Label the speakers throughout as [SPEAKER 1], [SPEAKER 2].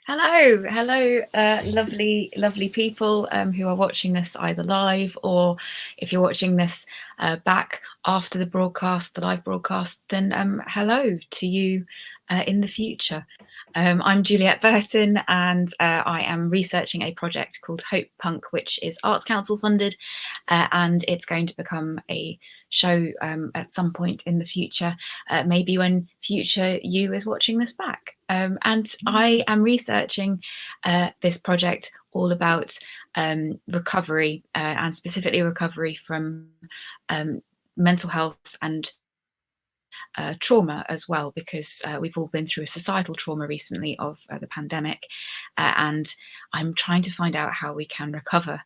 [SPEAKER 1] Hello, lovely people who are watching this either live or if you're watching this back after the broadcast, the live broadcast, then hello to you in the future. I'm Juliet Burton and I am researching a project called Hopepunk, which is Arts Council funded, and it's going to become a show at some point in the future, maybe when future you is watching this back. And I am researching this project all about recovery and specifically recovery from mental health and trauma as well, because we've all been through a societal trauma recently of the pandemic, and I'm trying to find out how we can recover.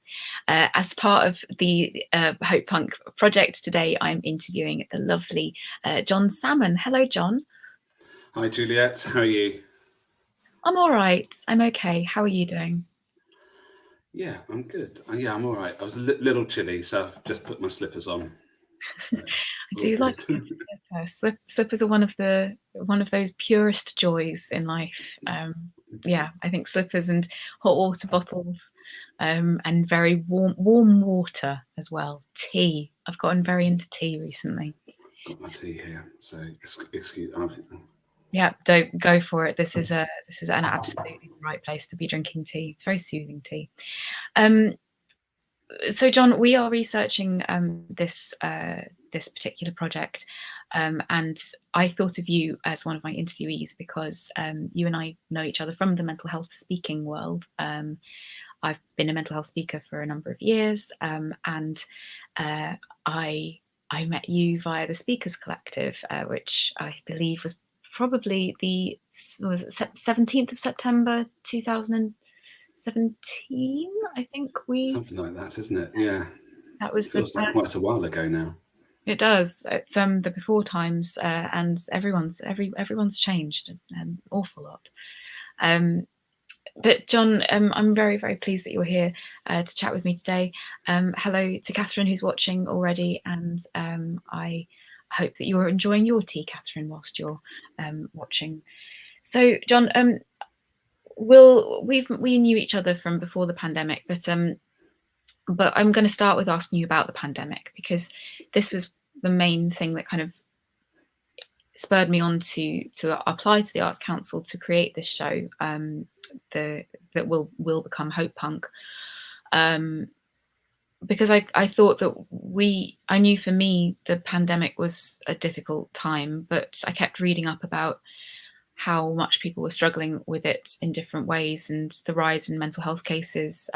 [SPEAKER 1] As part of the Hopepunk project today, I'm interviewing the lovely John Salmon. Hello, John.
[SPEAKER 2] Hi, Juliet. How are you?
[SPEAKER 1] I'm all right. I'm okay. How are you doing?
[SPEAKER 2] Yeah, I'm good. Yeah, I'm all right. I was a little chilly, so I've just put my slippers on. So,
[SPEAKER 1] I
[SPEAKER 2] all
[SPEAKER 1] do like
[SPEAKER 2] good.
[SPEAKER 1] a good slipper. Slippers are one of those purest joys in life. Yeah, I think slippers and hot water bottles, and very warm water as well. Tea. I've gotten very into tea recently.
[SPEAKER 2] Got my tea here, so excuse.
[SPEAKER 1] Yeah, don't go for it. This is an absolutely right place to be drinking tea. It's very soothing tea. Um, so John, we are researching this particular project, and I thought of you as one of my interviewees because you and I know each other from the mental health speaking world. I've been a mental health speaker for a number of years, and I met you via the Speakers Collective, which I believe was probably the 17th of September 2017. I think
[SPEAKER 2] Something like that, isn't it? Yeah,
[SPEAKER 1] that was the
[SPEAKER 2] feels like quite a while ago now.
[SPEAKER 1] it does. It's the before times, and everyone's changed an awful lot. Um, but John, I'm very pleased that you're here to chat with me today. Hello to Catherine who's watching already, and I hope that you're enjoying your tea, Catherine, whilst you're watching. So, John, we knew each other from before the pandemic, but I'm going to start with asking you about the pandemic because this was the main thing that kind of spurred me on to apply to the Arts Council to create this show that will become Hopepunk. Because I thought that I knew for me the pandemic was a difficult time, but I kept reading up about how much people were struggling with it in different ways and the rise in mental health cases,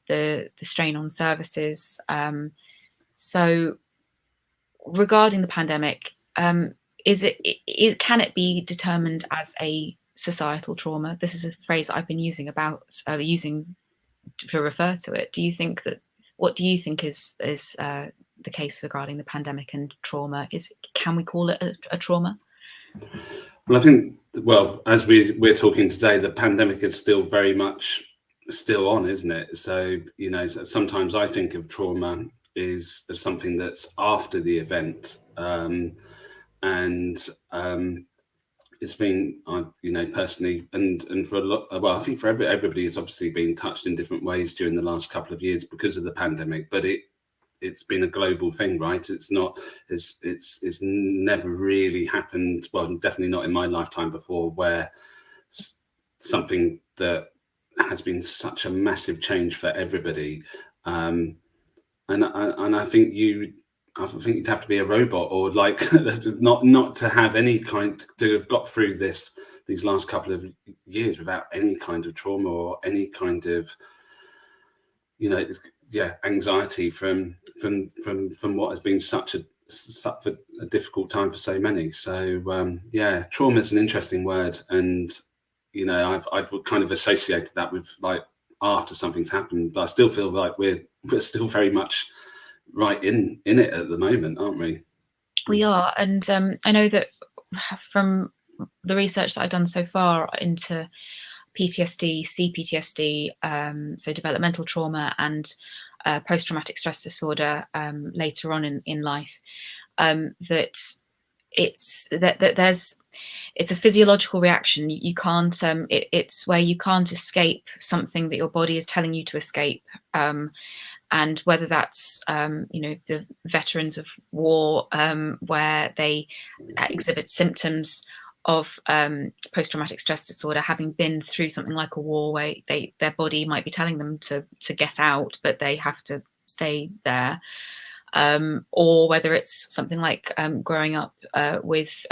[SPEAKER 1] the strain on services. So regarding the pandemic, can it be determined as a societal trauma? This is a phrase I've been using to refer to it. What do you think is the case regarding the pandemic and trauma? Can we call it a trauma?
[SPEAKER 2] Well, I think, as we're talking today, the pandemic is still very much still on, isn't it? So, sometimes I think of trauma as something that's after the event, and it's been, personally, and for a lot. Well, I think for everybody, it's obviously been touched in different ways during the last couple of years because of the pandemic. But it's been a global thing, right? It's not. It's never really happened. Well, definitely not in my lifetime before, where something that has been such a massive change for everybody. And I think you'd have to be a robot or like not to have any kind to have got through these last couple of years without any kind of trauma or any kind of anxiety from what has been such a difficult time for so many. So trauma is an interesting word, and I've kind of associated that with like after something's happened, but I still feel like we're still very much right in it at the moment, aren't we?
[SPEAKER 1] We are, and I know that from the research that I've done so far into PTSD, CPTSD, so developmental trauma and post-traumatic stress disorder later on in life, that it's that there's it's a physiological reaction. You can't it's where you can't escape something that your body is telling you to escape. And whether that's the veterans of war, where they exhibit symptoms of post-traumatic stress disorder, having been through something like a war, where their body might be telling them to get out, but they have to stay there. Or whether it's something like growing up with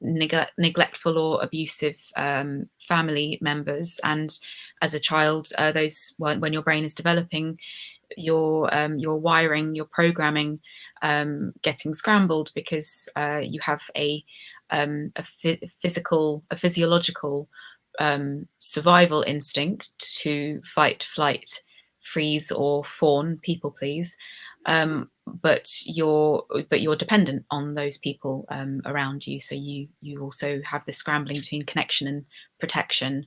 [SPEAKER 1] neglectful or abusive family members, and as a child, those when your brain is developing, your wiring, your programming, getting scrambled because you have a physiological survival instinct to fight, flight, freeze, or fawn, people please. But you're dependent on those people around you, so you also have this scrambling between connection and protection,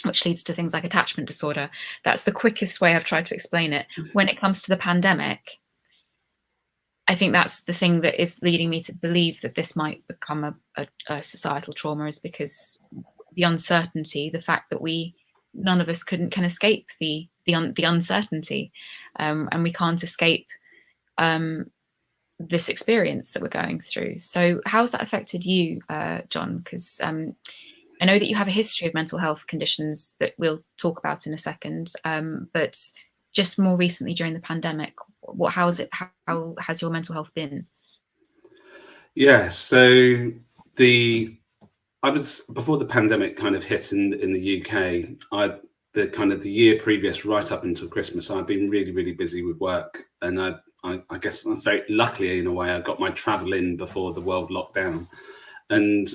[SPEAKER 1] which leads to things like attachment disorder. That's the quickest way I've tried to explain it. When it comes to the pandemic, I think that's the thing that is leading me to believe that this might become a societal trauma, is because the uncertainty, the fact that none of us can escape the uncertainty, and we can't escape this experience that we're going through. So how's that affected you, John? Because I know that you have a history of mental health conditions that we'll talk about in a second, but just more recently during the pandemic, how has your mental health been?
[SPEAKER 2] Yeah, so I was, before the pandemic kind of hit in the UK, the year previous, right up until Christmas, I'd been really, really busy with work, and I guess I'm very luckily, in a way, I got my travel in before the world locked down, and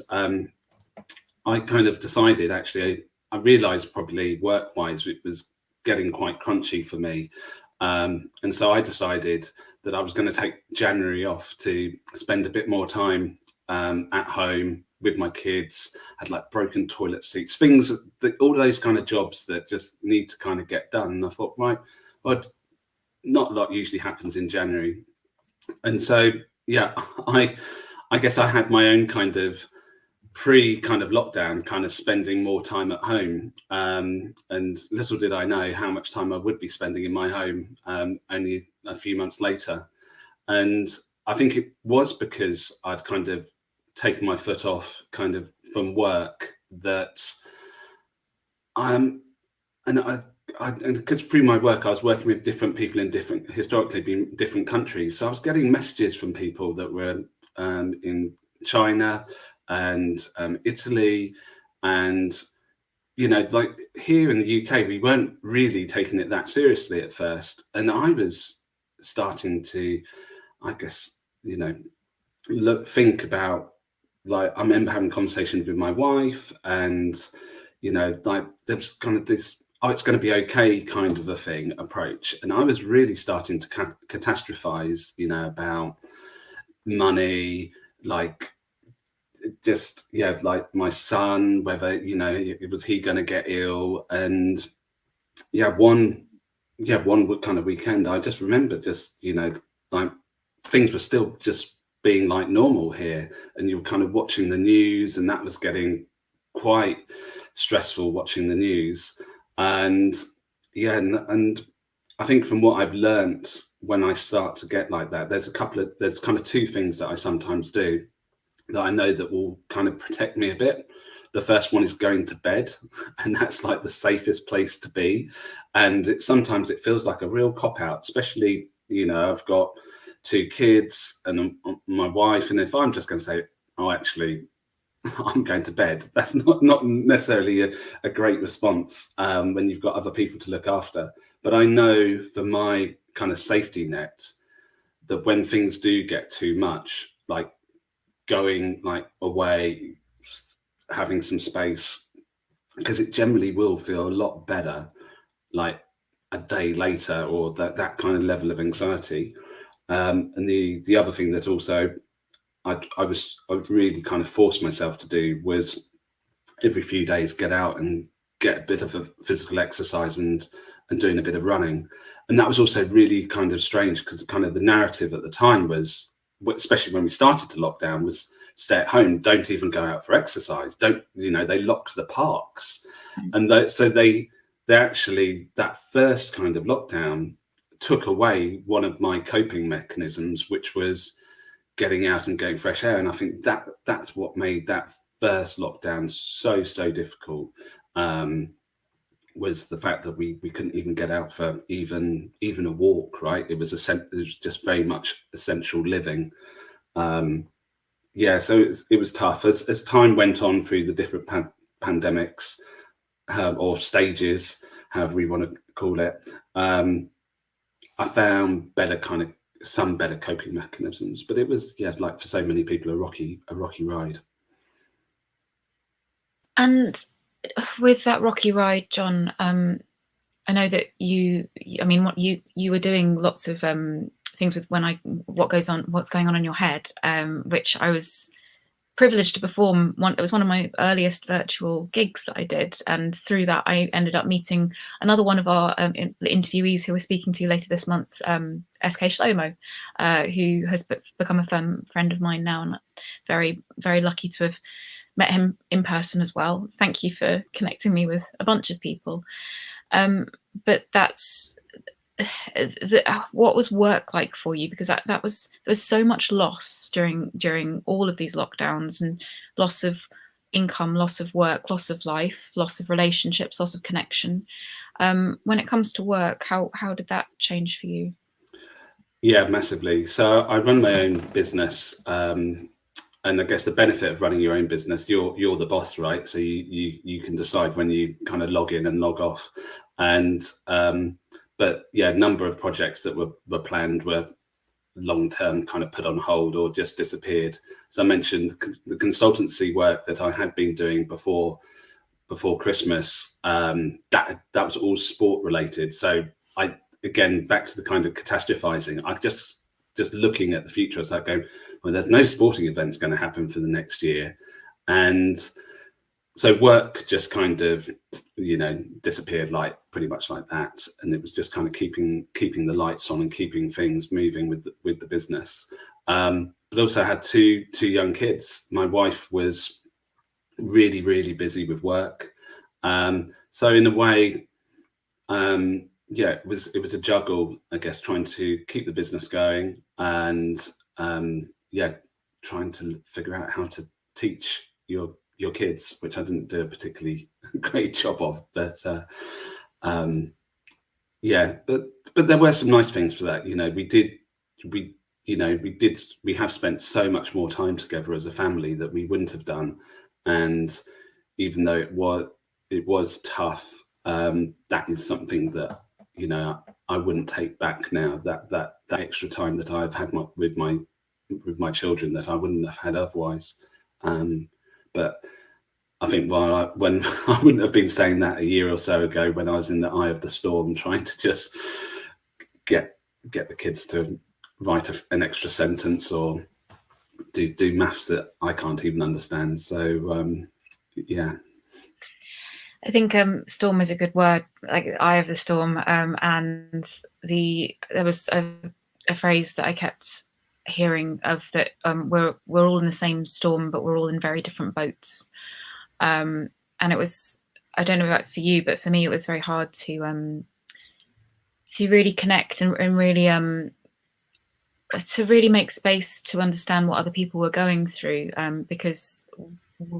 [SPEAKER 2] I kind of decided, actually, I realised probably work-wise it was getting quite crunchy for me, and so I decided that I was going to take January off to spend a bit more time at home with my kids. Had like broken toilet seats, things that, all those kind of jobs that just need to kind of get done. And I thought, right, well, not a lot usually happens in January, and so yeah, I guess I had my own kind of lockdown, kind of spending more time at home, and little did I know how much time I would be spending in my home only a few months later. And I think it was because I'd kind of taken my foot off kind of from work, that and because through my work I was working with different people in historically different countries, so I was getting messages from people that were in China and Italy, and like here in the UK, we weren't really taking it that seriously at first, and I was starting to, I guess, think about, like, I remember having conversations with my wife, and like there was kind of this, oh, it's going to be okay kind of a thing approach, and I was really starting to catastrophize, about money, like, just, yeah, like my son, whether was he going to get ill. And one kind of weekend, I just remember, just like things were still just being like normal here, and you were kind of watching the news, and that was getting quite stressful, watching the news. And and I think from what I've learned, when I start to get like that, there's kind of two things that I sometimes do that I know that will kind of protect me a bit. The first one is going to bed, and that's like the safest place to be. And sometimes it feels like a real cop out, especially, I've got two kids and my wife, and if I'm just going to say, oh, actually, I'm going to bed, that's not necessarily a great response when you've got other people to look after. But I know, for my kind of safety net, that when things do get too much, like going like away, having some space, because it generally will feel a lot better like a day later, or that kind of level of anxiety. And the other thing that also I was really kind of forced myself to do was every few days get out and get a bit of a physical exercise and doing a bit of running. And that was also really kind of strange, because kind of the narrative at the time was, especially when we started to lock down, was stay at home, don't even go out for exercise, don't, they locked the parks. And so they actually, that first kind of lockdown took away one of my coping mechanisms, which was getting out and getting fresh air. And I think that's what made that first lockdown so difficult, was the fact that we couldn't even get out for even a walk, right? It was just very much essential living. So it was tough as time went on through the different pandemics, or stages, however we want to call it. I found some better coping mechanisms, but it was, like for so many people, a rocky ride.
[SPEAKER 1] And with that rocky ride, John, I know that what you were doing lots of things with what's going on in your head, which I was privileged to perform. It was one of my earliest virtual gigs that I did, and through that I ended up meeting another one of our interviewees who we're speaking to later this month, SK Shlomo, who has become a friend of mine now, and very, very lucky to have met him in person as well. Thank you for connecting me with a bunch of people. But that's what was work like for you? Because there was so much loss during all of these lockdowns, and loss of income, loss of work, loss of life, loss of relationships, loss of connection. When it comes to work, how did that change for you?
[SPEAKER 2] Yeah, massively. So I run my own business, and I guess the benefit of running your own business, you're the boss, right? So you can decide when you kind of log in and log off. And but yeah, a number of projects that were planned were long-term kind of put on hold or just disappeared. As I mentioned, the consultancy work that I had been doing before Christmas, that was all sport related. So again, back to the kind of catastrophizing, I just looking at the future, I was like going, well, there's no sporting events going to happen for the next year. And so work just kind of, disappeared pretty much like that. And it was just kind of keeping the lights on and keeping things moving with the business. But also I had two young kids. My wife was really, really busy with work. So in a way, it was a juggle, I guess, trying to keep the business going and trying to figure out how to teach your kids, which I didn't do a particularly great job of, but but there were some nice things for that. We have spent so much more time together as a family that we wouldn't have done, and even though it was tough, that is something that I wouldn't take back now. That extra time that I've had with my children that I wouldn't have had otherwise. But I think when I wouldn't have been saying that a year or so ago, when I was in the eye of the storm, trying to just get the kids to write an extra sentence or do maths that I can't even understand. So yeah.
[SPEAKER 1] I think storm is a good word, like eye of the storm. And there was a phrase that I kept hearing of that, we're all in the same storm, but we're all in very different boats. And it was, I don't know about for you, but for me, it was very hard to really connect and really to really make space to understand what other people were going through, because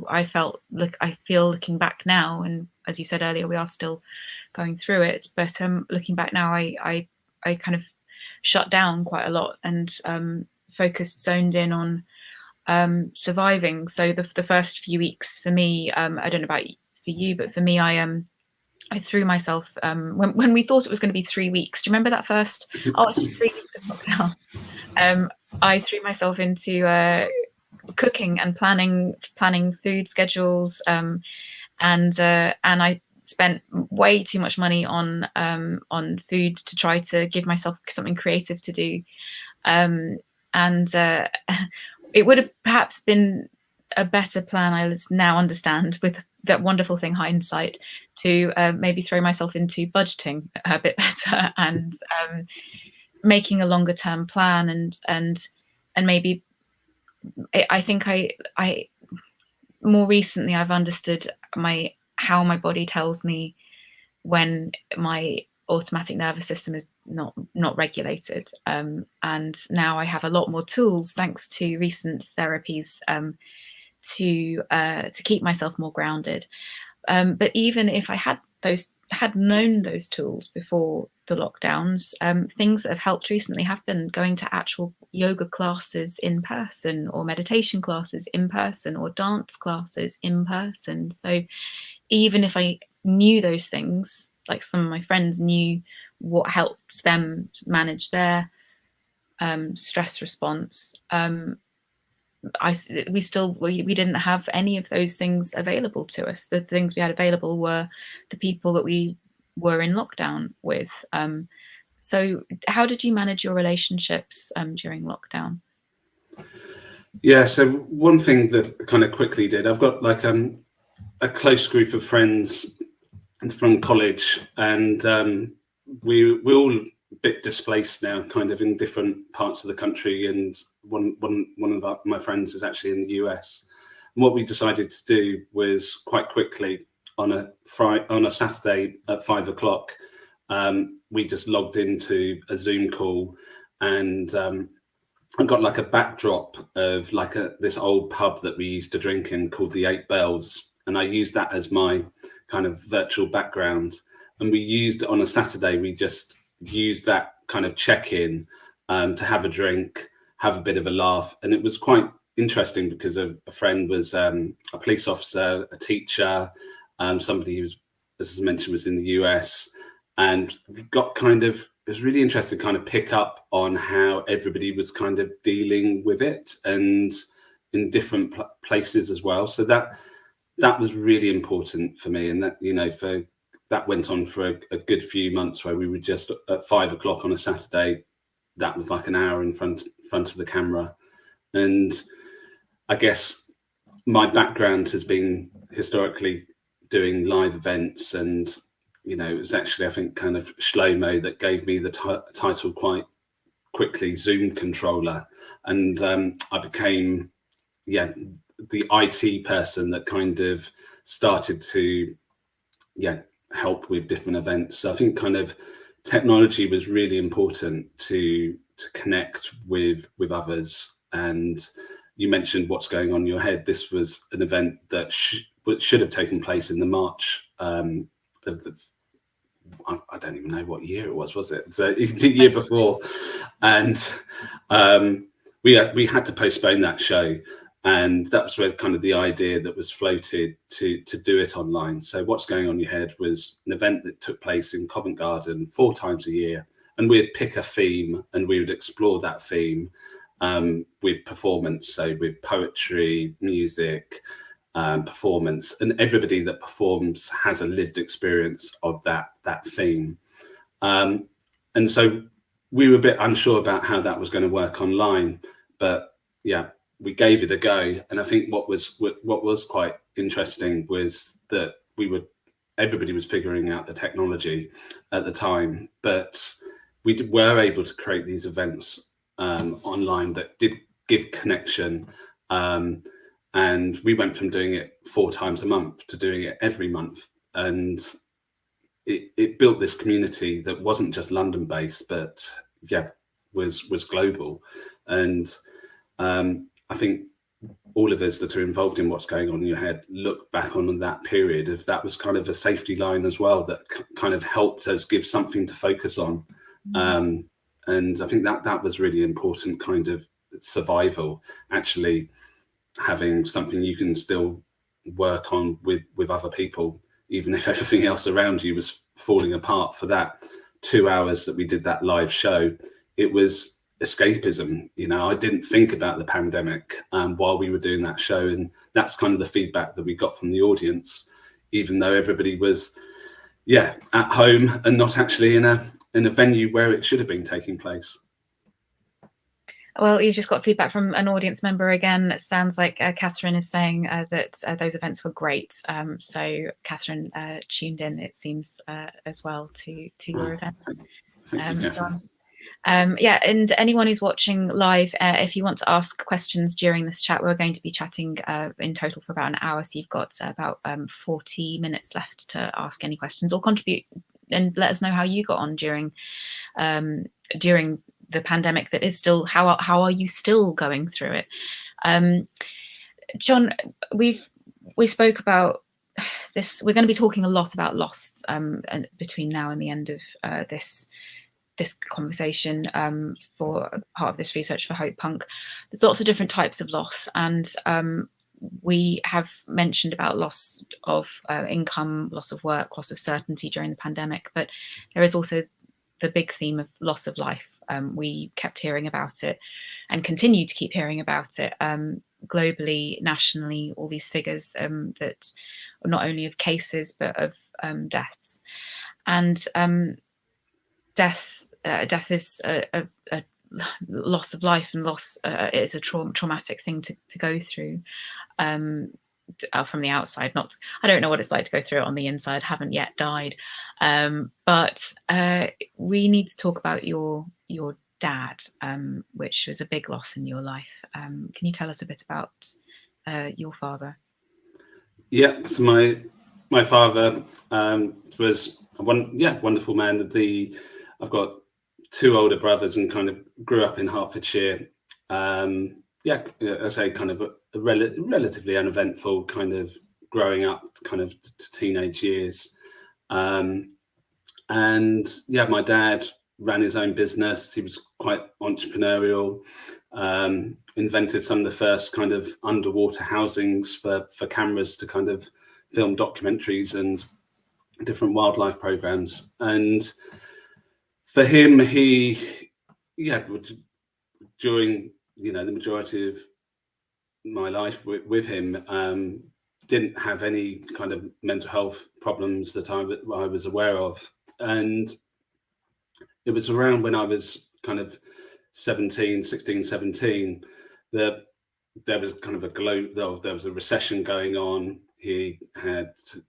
[SPEAKER 1] I feel looking back now, and as you said earlier, we are still going through it, but looking back now, I kind of shut down quite a lot and zoned in on surviving. So the first few weeks for me, I don't know about for you, but for me, I threw myself when we thought it was going to be 3 weeks. Do you remember that first? Oh, it's just 3 weeks of lockdown. I threw myself into cooking and planning food schedules, and I spent way too much money on food to try to give myself something creative to do, and it would have perhaps been a better plan, I now understand, with that wonderful thing hindsight, to maybe throw myself into budgeting a bit better and making a longer term plan and maybe I think I more recently I've understood how my body tells me when my automatic nervous system is not regulated, and now I have a lot more tools thanks to recent therapies to keep myself more grounded. But even if I had known those tools before the lockdowns, things that have helped recently have been going to actual yoga classes in person, or meditation classes in person, or dance classes in person. So even if I knew those things, like some of my friends knew what helps them manage their stress response, we didn't have any of those things available to us. The things we had available were the people that we were in lockdown with. So how did you manage your relationships during lockdown?
[SPEAKER 2] Yeah, so one thing that kind of quickly did, I've got like a close group of friends from college, and we're all a bit displaced now, kind of in different parts of the country. And one of my friends is actually in the US. And what we decided to do was quite quickly on a Saturday at 5 o'clock, we just logged into a Zoom call, and I got like a backdrop of like this old pub that we used to drink in called the Eight Bells, and I used that as my kind of virtual background. And we used on a Saturday, we just used that kind of check-in to have a drink, have a bit of a laugh, and it was quite interesting because a friend was a police officer, a teacher, somebody who was, as I mentioned, was in the US, and we got kind of, it was really interesting to kind of pick up on how everybody was kind of dealing with it, and in different places as well. So that was really important for me, and that, you know, that went on for a good few months, where we were just at 5 o'clock on a Saturday. That was like an hour in front of the camera. And I guess my background has been historically doing live events, and you know, it was actually, I think, kind of Shlomo that gave me the title quite quickly, Zoom controller. And I became, yeah, the IT person that kind of started to, yeah, help with different events. So I think kind of technology was really important to connect with others. And you mentioned what's going on in your head. This was an event that should have taken place in the March of the, I don't even know what year it was it? So the year before, and we had to postpone that show, and that was where kind of the idea that was floated to do it online. So What's Going On in Your Head was an event that took place in Covent Garden 4 times a year, and we'd pick a theme and we would explore that theme with performance, so with poetry, music, performance, and everybody that performs has a lived experience of that theme. And so we were a bit unsure about how that was going to work online, but yeah, we gave it a go. And I think what was quite interesting was that everybody was figuring out the technology at the time, but we were able to create these events online that did give connection. And we went from doing it 4 times a month to doing it every month. And it built this community that wasn't just London based, but yeah, was global. And I think all of us that are involved in What's Going On in Your Head look back on that period, if that was kind of a safety line as well, that kind of helped us give something to focus on. And I think that was really important, kind of survival, actually having something you can still work on with other people, even if everything else around you was falling apart. For that 2 hours that we did that live show, it was escapism. You know, I didn't think about the pandemic while we were doing that show, and that's kind of the feedback that we got from the audience, even though everybody was at home and not actually in a venue where it should have been taking place.
[SPEAKER 1] Well, you've just got feedback from an audience member again. It sounds like Catherine is saying that those events were great. So Catherine tuned in, it seems, as well to your event.
[SPEAKER 2] Thank you, Catherine.
[SPEAKER 1] Yeah, and anyone who's watching live, if you want to ask questions during this chat, we're going to be chatting in total for about an hour, so you've got about 40 minutes left to ask any questions or contribute, and let us know how you got on during the pandemic that is still. How are you still going through it? John, we spoke about this. We're going to be talking a lot about loss between now and the end of this conversation for part of this research for Hopepunk. There's lots of different types of loss, and we have mentioned about loss of income, loss of work, loss of certainty during the pandemic, but there is also the big theme of loss of life. We kept hearing about it and continue to keep hearing about it globally, nationally, all these figures that are not only of cases but of deaths. And death is a loss of life, and loss is a traumatic thing to go through from the outside. Not, I don't know what it's like to go through it on the inside. Haven't yet died, but we need to talk about your dad, which was a big loss in your life. Can you tell us a bit about your father?
[SPEAKER 2] Yeah, so my father was a wonderful man. I've got two older brothers and kind of grew up in Hertfordshire. I say kind of a relatively uneventful kind of growing up, kind of to teenage years. And yeah, my dad ran his own business. He was quite entrepreneurial. Invented some of the first kind of underwater housings for cameras to kind of film documentaries and different wildlife programs. And for him, during the majority of my life with him, didn't have any kind of mental health problems that I was aware of. And it was around when I was kind of 16, 17, that there was kind of there was a recession going on. He had to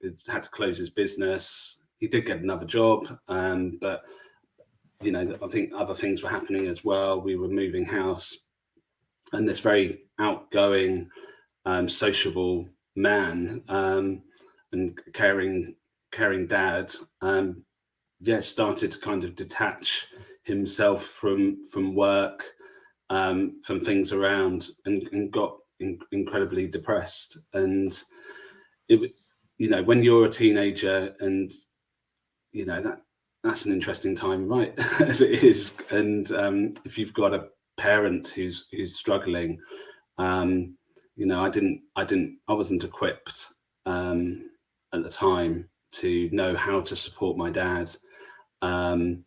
[SPEAKER 2] close his business. He did get another job, but I think other things were happening as well. We were moving house, and this very outgoing, sociable man and caring dad, started to kind of detach himself from work, from things around, and got incredibly depressed. And it, when you're a teenager, and that's an interesting time, right? As it is. And if you've got a parent who's struggling, I wasn't equipped at the time to know how to support my dad. And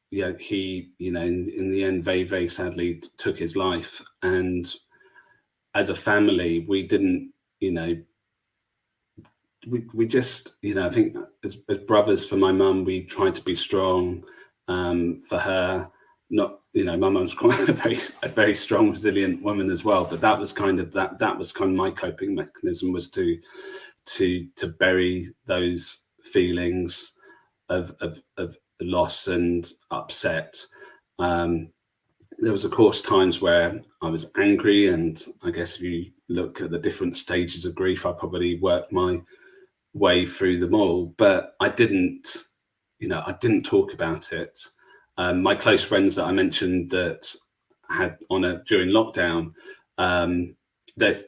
[SPEAKER 2] he, in the end, very, very sadly took his life. And as a family, we didn't, we just, I think as brothers for my mum, we tried to be strong for her. Not, my mum's quite a very strong, resilient woman as well. But that was kind of my coping mechanism, was to bury those feelings of loss and upset. There was, of course, times where I was angry, and I guess if you look at the different stages of grief, I probably worked my way through them all. But I didn't talk about it. My close friends that I mentioned that had during lockdown, this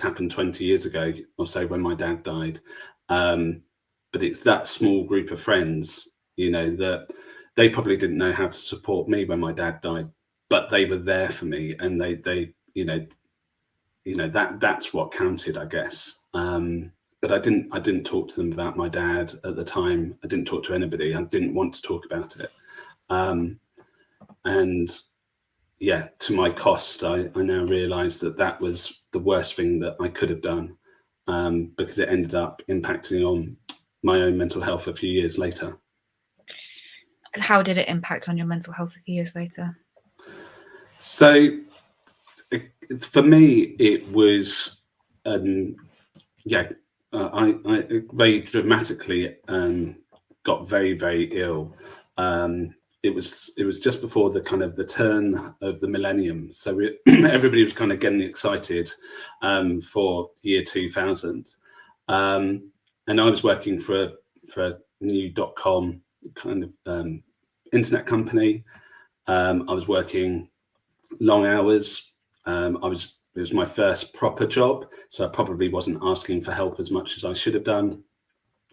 [SPEAKER 2] happened 20 years ago or so when my dad died. But it's that small group of friends, that they probably didn't know how to support me when my dad died, but they were there for me, and that's what counted, I guess. But I didn't talk to them about my dad at the time. I didn't talk to anybody. I didn't want to talk about it. And yeah, to my cost, I now realise that was the worst thing that I could have done, because it ended up impacting on my own mental health a few years later.
[SPEAKER 1] How did it impact on your mental health a few years later?
[SPEAKER 2] So for me, it was, I very dramatically got very, very ill. it was just before the kind of the turn of the millennium, so everybody was kind of getting excited for the year 2000, and I was working for a new .com kind of internet company. I was working long hours. It was my first proper job, so I probably wasn't asking for help as much as I should have done.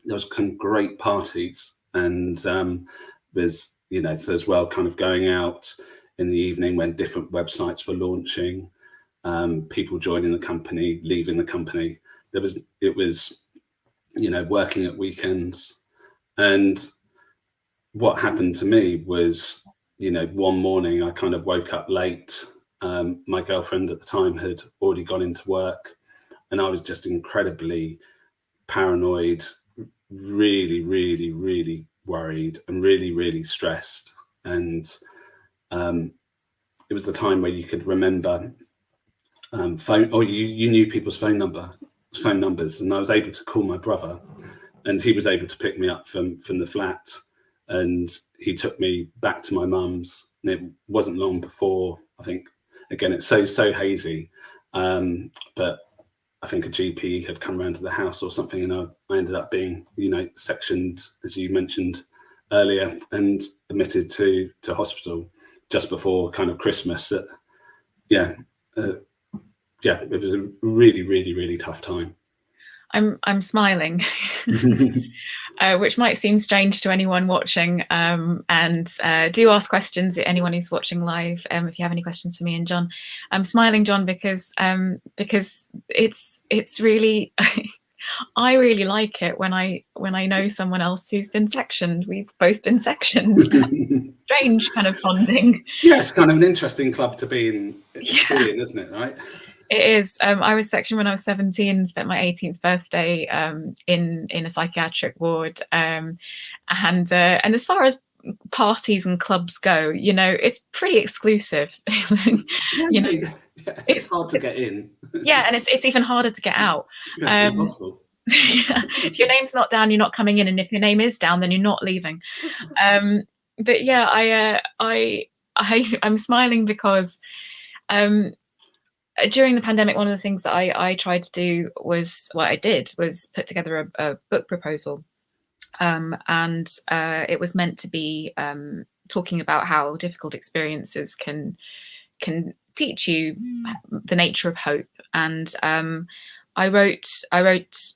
[SPEAKER 2] There was some great parties, and there's, you know, so as well, kind of going out in the evening when different websites were launching, people joining the company, leaving the company. It was, you know, working at weekends. And what happened to me was, you know, one morning I kind of woke up late. My girlfriend at the time had already gone into work, and I was just incredibly paranoid, really, really, really worried, and really, really stressed. And it was the time where you could remember phone, or you knew people's phone numbers, and I was able to call my brother, and he was able to pick me up from the flat, and he took me back to my mum's. And it wasn't long before, I think, again, it's so hazy, but I think a GP had come around to the house or something, and I ended up being, you know, sectioned, as you mentioned earlier, and admitted to hospital just before kind of Christmas. Yeah, it was a really, really, really tough time.
[SPEAKER 1] I'm smiling, which might seem strange to anyone watching. And do ask questions, anyone who's watching live, if you have any questions for me and John. I'm smiling, John, because it's really I really like it when I know someone else who's been sectioned. We've both been sectioned. Strange kind of bonding.
[SPEAKER 2] Yeah, it's kind of an interesting club to be in, isn't it? Right.
[SPEAKER 1] It is. I was sectioned when I was 17, spent my 18th birthday in a psychiatric ward. And as far as parties and clubs go, you know, it's pretty exclusive. You know,
[SPEAKER 2] it's hard to get in.
[SPEAKER 1] Yeah, and it's even harder to get out.
[SPEAKER 2] Impossible.
[SPEAKER 1] If your name's not down, you're not coming in, and if your name is down, then you're not leaving. But yeah, I'm smiling because during the pandemic, one of the things that I tried to do was put together a book proposal, and it was meant to be talking about how difficult experiences can teach you the nature of hope. And I wrote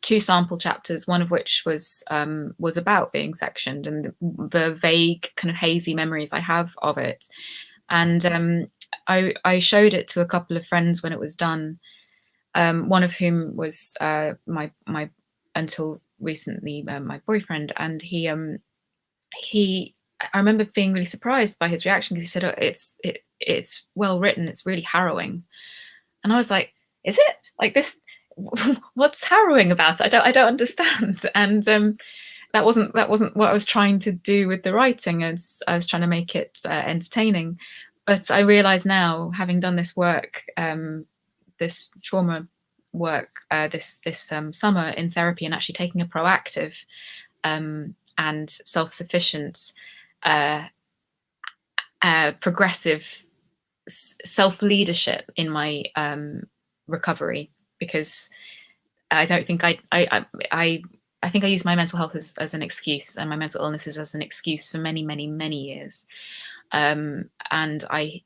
[SPEAKER 1] 2 sample chapters, one of which was about being sectioned and the vague kind of hazy memories I have of it. And I showed it to a couple of friends when it was done, one of whom was my until recently my boyfriend, and he I remember being really surprised by his reaction, because he said, "Oh, it's well written, it's really harrowing." And I was like, "Is it? Like this? What's harrowing about it? I don't understand." And that wasn't what I was trying to do with the writing. As I was trying to make it entertaining. But I realize now, having done this work, this trauma work, this summer in therapy, and actually taking a proactive and self-sufficient, progressive self-leadership in my recovery, because I don't think I think I use my mental health as an excuse, and my mental illnesses as an excuse for many years. And I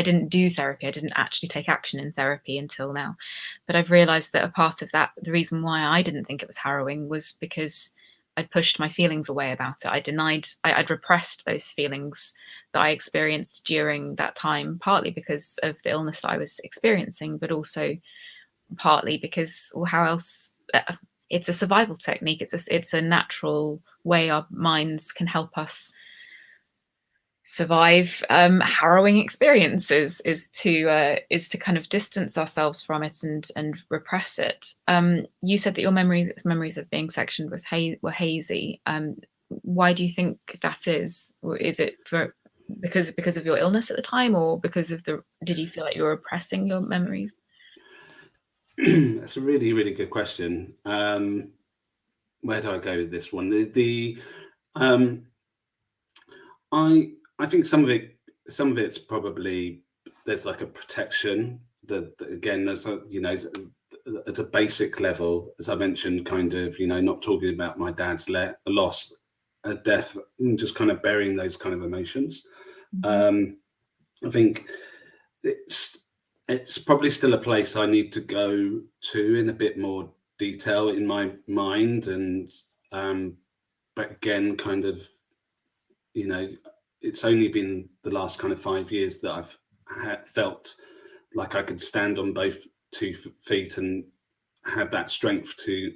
[SPEAKER 1] didn't do therapy. I didn't actually take action in therapy until now. But I've realized that a part of that, the reason why I didn't think it was harrowing, was because I'd pushed my feelings away about it. I'd repressed those feelings that I experienced during that time, partly because of the illness that I was experiencing, but also partly because, well, how else? It's a survival technique. It's a natural way our minds can help us survive harrowing experiences, is to kind of distance ourselves from it and repress it. You said that your memories of being sectioned were hazy. Why do you think that is? Is it because of your illness at the time, or because of did you feel like you were repressing your memories?
[SPEAKER 2] That's a really, really good question. Where do I go with this one? I think some of it's probably there's like a protection that again, there's a, you know, at a basic level, as I mentioned, kind of, you know, not talking about my dad's loss, a death, just kind of burying those kind of emotions. I think it's probably still a place I need to go to in a bit more detail in my mind, and but again, kind of, you know, it's only been the last kind of 5 years that I've felt like I could stand on both 2 feet and have that strength to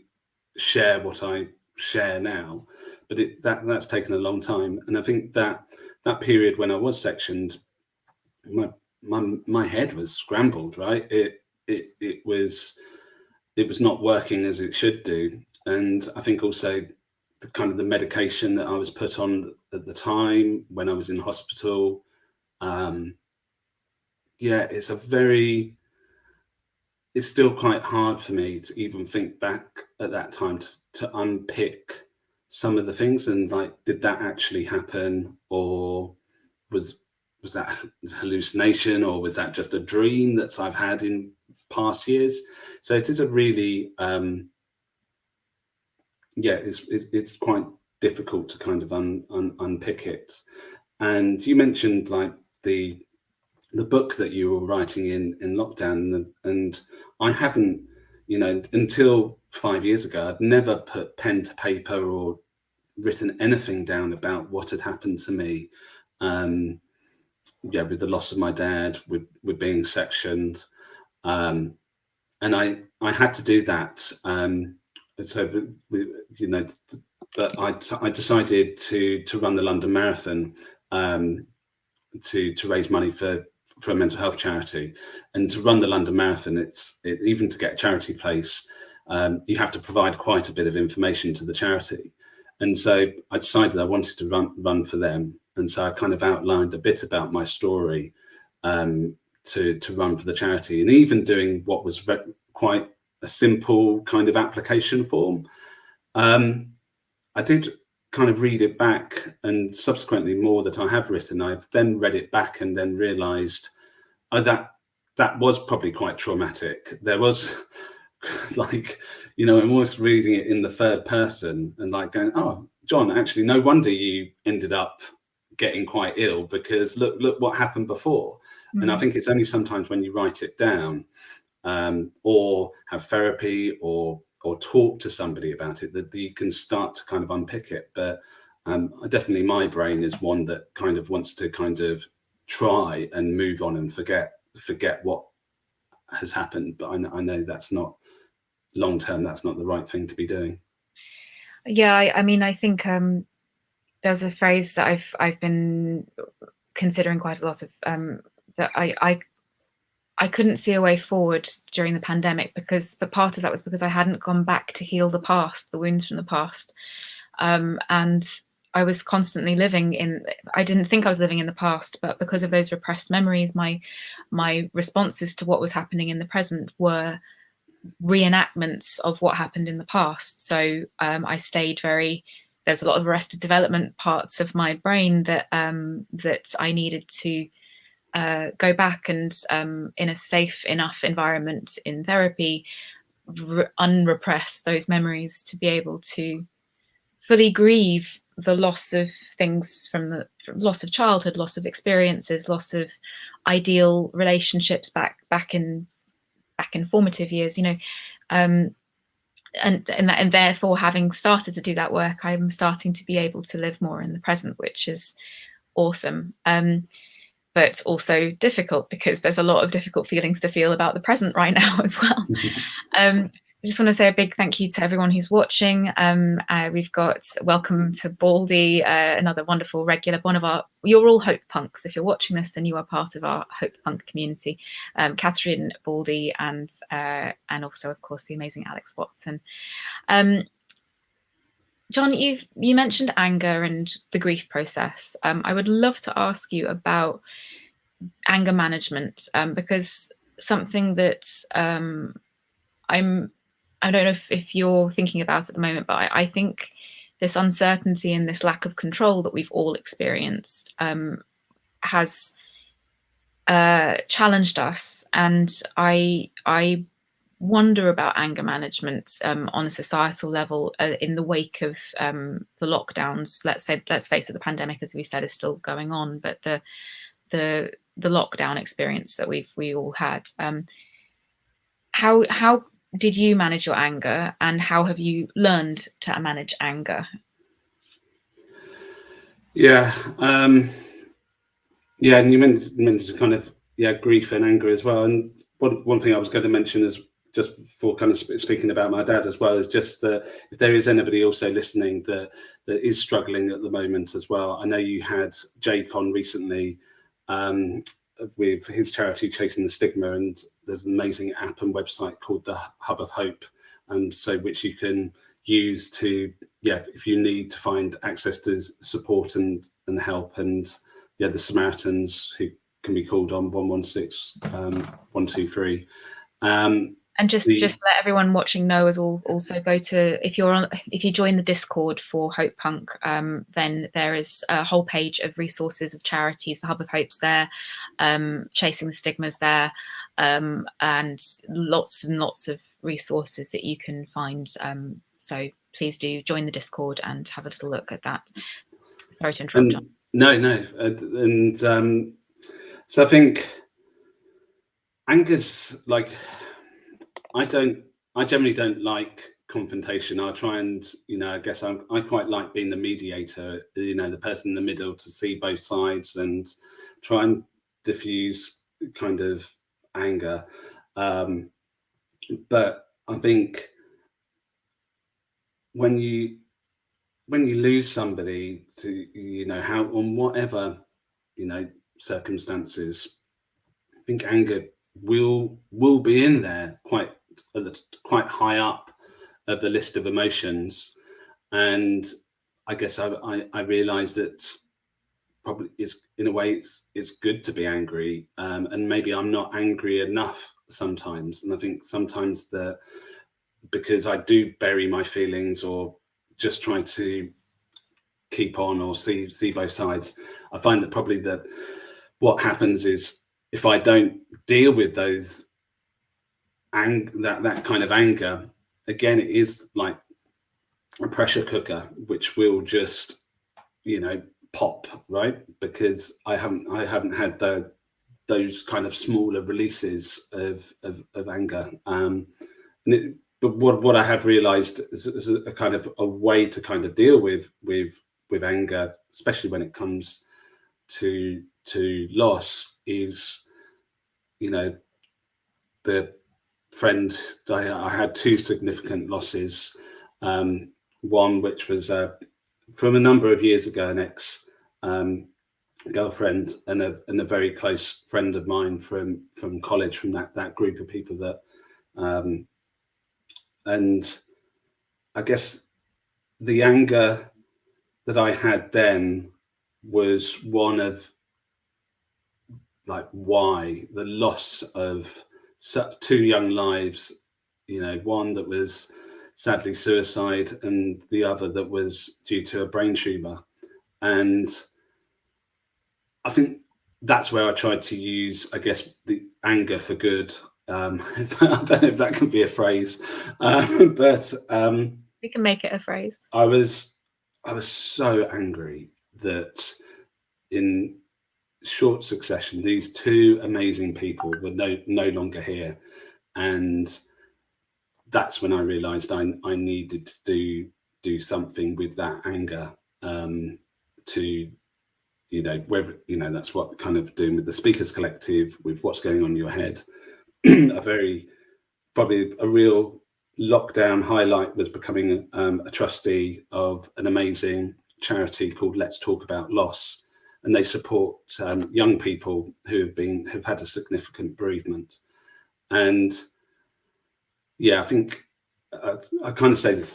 [SPEAKER 2] share what I share now. But that's taken a long time, and I think that that period when I was sectioned, my head was scrambled. Right, it was not working as it should do, and I think also the kind of the medication that I was put on at the time when I was in hospital. Yeah, it's still quite hard for me to even think back at that time to unpick some of the things and like, did that actually happen, or was that hallucination, or was that just a dream that I've had in past years? So it is a really yeah, it's quite difficult to kind of unpick it. And you mentioned like the book that you were writing in lockdown, and I haven't, you know, until 5 years ago, I'd never put pen to paper or written anything down about what had happened to me. Yeah, with the loss of my dad, with being sectioned, and I had to do that. So you know, but I decided to run the London Marathon, to raise money for a mental health charity. And to run the London Marathon, even to get a charity place, you have to provide quite a bit of information to the charity. And so I decided I wanted to run for them. And so I kind of outlined a bit about my story, to run for the charity, and even doing what was quite a simple kind of application form. I did kind of read it back, and subsequently more that I have written, I've then read it back and then realized, oh, that was probably quite traumatic. There was like, you know, I'm almost reading it in the third person and like going, oh, John, actually, no wonder you ended up getting quite ill, because look what happened before. And I think it's only sometimes when you write it down, or have therapy, or talk to somebody about it, that you can start to kind of unpick it. But definitely my brain is one that kind of wants to kind of try and move on and forget what has happened. But I know that's not long term, that's not the right thing to be doing.
[SPEAKER 1] Yeah, I mean, I think there's a phrase that I've been considering quite a lot of, that I couldn't see a way forward during the pandemic, but part of that was because I hadn't gone back to heal the past, the wounds from the past. And I was constantly living in, I didn't think I was living in the past, but because of those repressed memories, my responses to what was happening in the present were reenactments of what happened in the past. So I stayed there's a lot of arrested development parts of my brain that I needed to go back and, in a safe enough environment in therapy, unrepress those memories to be able to fully grieve the loss of things from loss of childhood, loss of experiences, loss of ideal relationships back in formative years, you know. And therefore, having started to do that work, I'm starting to be able to live more in the present, which is awesome. But also difficult, because there's a lot of difficult feelings to feel about the present right now as well. I just want to say a big thank you to everyone who's watching. We've got welcome to Baldy, another wonderful regular, you're all Hopepunks. If you're watching this, then you are part of our Hopepunk community. Catherine, Baldy, and also, of course, the amazing Alex Watson. John, you mentioned anger and the grief process. I would love to ask you about anger management, because something that I don't know if you're thinking about at the moment, but I think this uncertainty and this lack of control that we've all experienced has challenged us. And I wonder about anger management on a societal level in the wake of the lockdowns. Let's face it, the pandemic, as we said, is still going on, but the lockdown experience that we all had. How did you manage your anger, and how have you learned to manage anger?
[SPEAKER 2] Yeah, yeah, and you mentioned kind of grief and anger as well. And one thing I was going to mention is, just for kind of speaking about my dad as well, is just that if there is anybody also listening that is struggling at the moment as well. I know you had Jake on recently with his charity Chasing the Stigma, and there's an amazing app and website called the Hub of Hope, and so which you can use to if you need to find access to support and help. And the Samaritans, who can be called on 116 123.
[SPEAKER 1] And just let everyone watching know, as also go to, if you join the Discord for Hopepunk, then there is a whole page of resources of charities. The Hub of Hope's there, Chasing the Stigma's there, and lots of resources that you can find. So please do join the Discord and have a little look at that. Sorry to interrupt, John.
[SPEAKER 2] No, and so I think anger's like, I generally don't like confrontation. I'll try and, I guess I quite like being the mediator, the person in the middle, to see both sides and try and diffuse kind of anger. But I think when you lose somebody to, how, on whatever, circumstances, I think anger will be in there quite high up of the list of emotions. And I guess I realized that probably is, in a way, it's good to be angry, and maybe I'm not angry enough sometimes. And I think sometimes because I do bury my feelings or just try to keep on or see both sides, I find that probably that what happens is, if I don't deal with those that kind of anger, again, it is like a pressure cooker, which will just pop, right? Because I haven't had those kind of smaller releases of anger. But what I have realized is a kind of a way to kind of deal with anger, especially when it comes to loss, is, the friend, I had two significant losses. One which was from a number of years ago, an ex girlfriend, and a very close friend of mine from college, from that group of people that, and I guess the anger that I had then was one of, like, why the loss of two young lives, one that was sadly suicide, and the other that was due to a brain tumor. And I think that's where I tried to use, I guess, the anger for good. I don't know if that can be a phrase, but
[SPEAKER 1] we can make it a phrase.
[SPEAKER 2] I was so angry that in short succession, these two amazing people were no longer here, and that's when I realized I needed to do something with that anger, to, whether, that's what kind of doing with the Speakers Collective, with what's going on in your head. Probably a real lockdown highlight was becoming a trustee of an amazing charity called Let's Talk About Loss, and they support young people who have had a significant bereavement. And I think I kind of say this,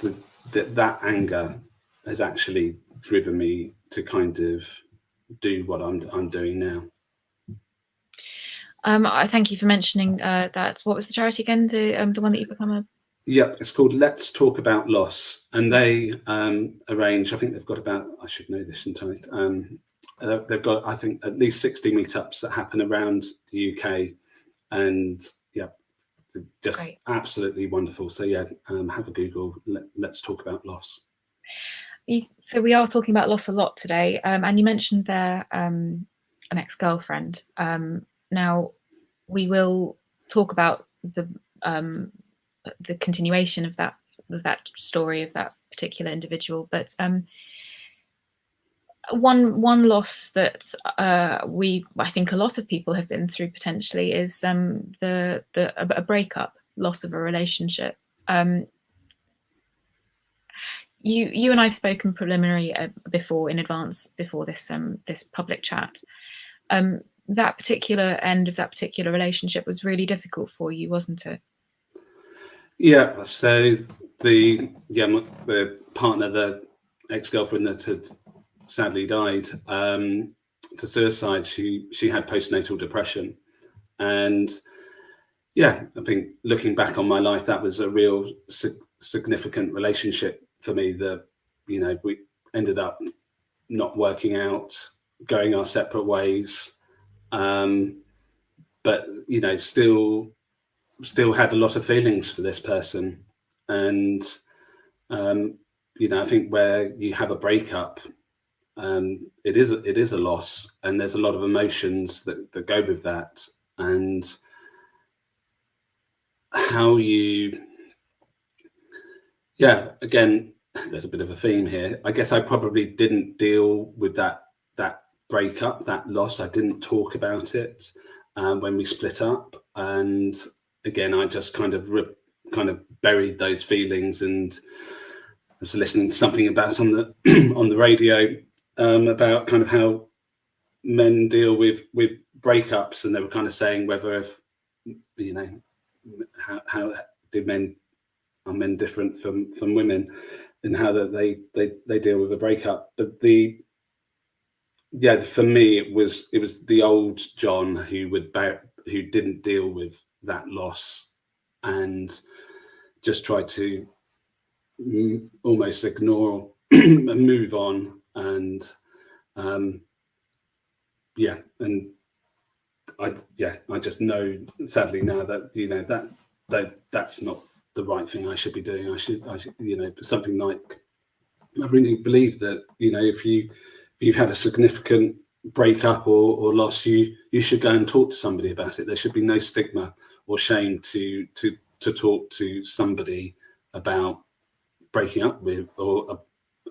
[SPEAKER 2] that anger has actually driven me to kind of do what I'm doing now.
[SPEAKER 1] I thank you for mentioning that. What was the charity again? The one that you become a
[SPEAKER 2] Yep, it's called Let's Talk About Loss, and they arrange. I think they've got about. I should know this, shouldn't I? They've got, I think, at least 60 meetups that happen around the UK, and yeah, just
[SPEAKER 1] Great.
[SPEAKER 2] absolutely wonderful. So yeah, have a Google. Let's Talk About Loss.
[SPEAKER 1] So we are talking about loss a lot today, and you mentioned there an ex-girlfriend. Now we will talk about the continuation of that story of that particular individual, but one loss that I think a lot of people have been through potentially is a breakup, loss of a relationship. You and I've spoken preliminary before, in advance, before this this public chat. That particular end of that particular relationship was really difficult for you, wasn't it?
[SPEAKER 2] Yeah. So the partner, the ex-girlfriend that had sadly died to suicide, she had postnatal depression, and yeah, I think looking back on my life, that was a real significant relationship for me. That we ended up not working out, going our separate ways, but still had a lot of feelings for this person, and I think where you have a breakup, it is a loss, and there's a lot of emotions that go with that, and how you, yeah, again, there's a bit of a theme here. I guess I probably didn't deal with that breakup, that loss. I didn't talk about it when we split up, and again, I just kind of buried those feelings. And I was listening to something about on the on the radio about kind of how men deal with breakups, and they were kind of saying whether if how do are men different from women in how that they deal with a breakup. But for me it was the old John who didn't deal with that loss and just tried to almost ignore and move on, and and I just know sadly now that that's not the right thing I should be doing. I should something like, I really believe that if you've had a significant breakup or loss, you should go and talk to somebody about it. There should be no stigma or shame to talk to somebody about breaking up with or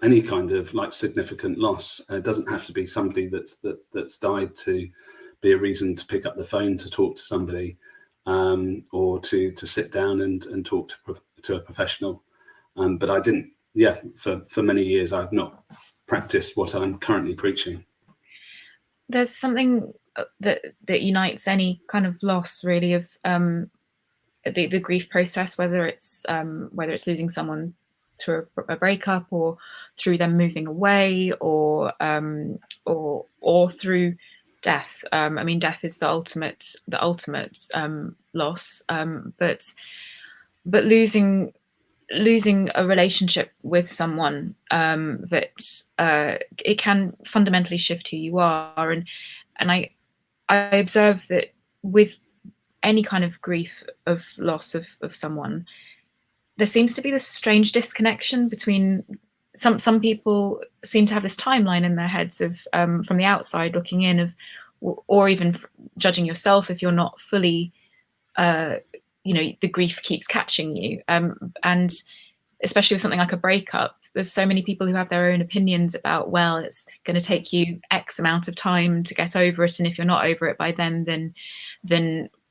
[SPEAKER 2] any kind of like significant loss. It doesn't have to be somebody that's died to be a reason to pick up the phone to talk to somebody, or to sit down and talk to a professional. But I didn't. Yeah, for many years I've not practiced what I'm currently preaching.
[SPEAKER 1] There's something that unites any kind of loss, really, of the grief process, whether it's losing someone through a breakup, or through them moving away, or through death. I mean, death is the ultimate loss, but losing a relationship with someone, that it can fundamentally shift who you are, and I observe that with any kind of grief of loss of someone, there seems to be this strange disconnection between some people seem to have this timeline in their heads of, from the outside looking in, of, or even judging yourself if you're not fully, the grief keeps catching you, and especially with something like a breakup, there's so many people who have their own opinions about, well, it's going to take you X amount of time to get over it, and if you're not over it by then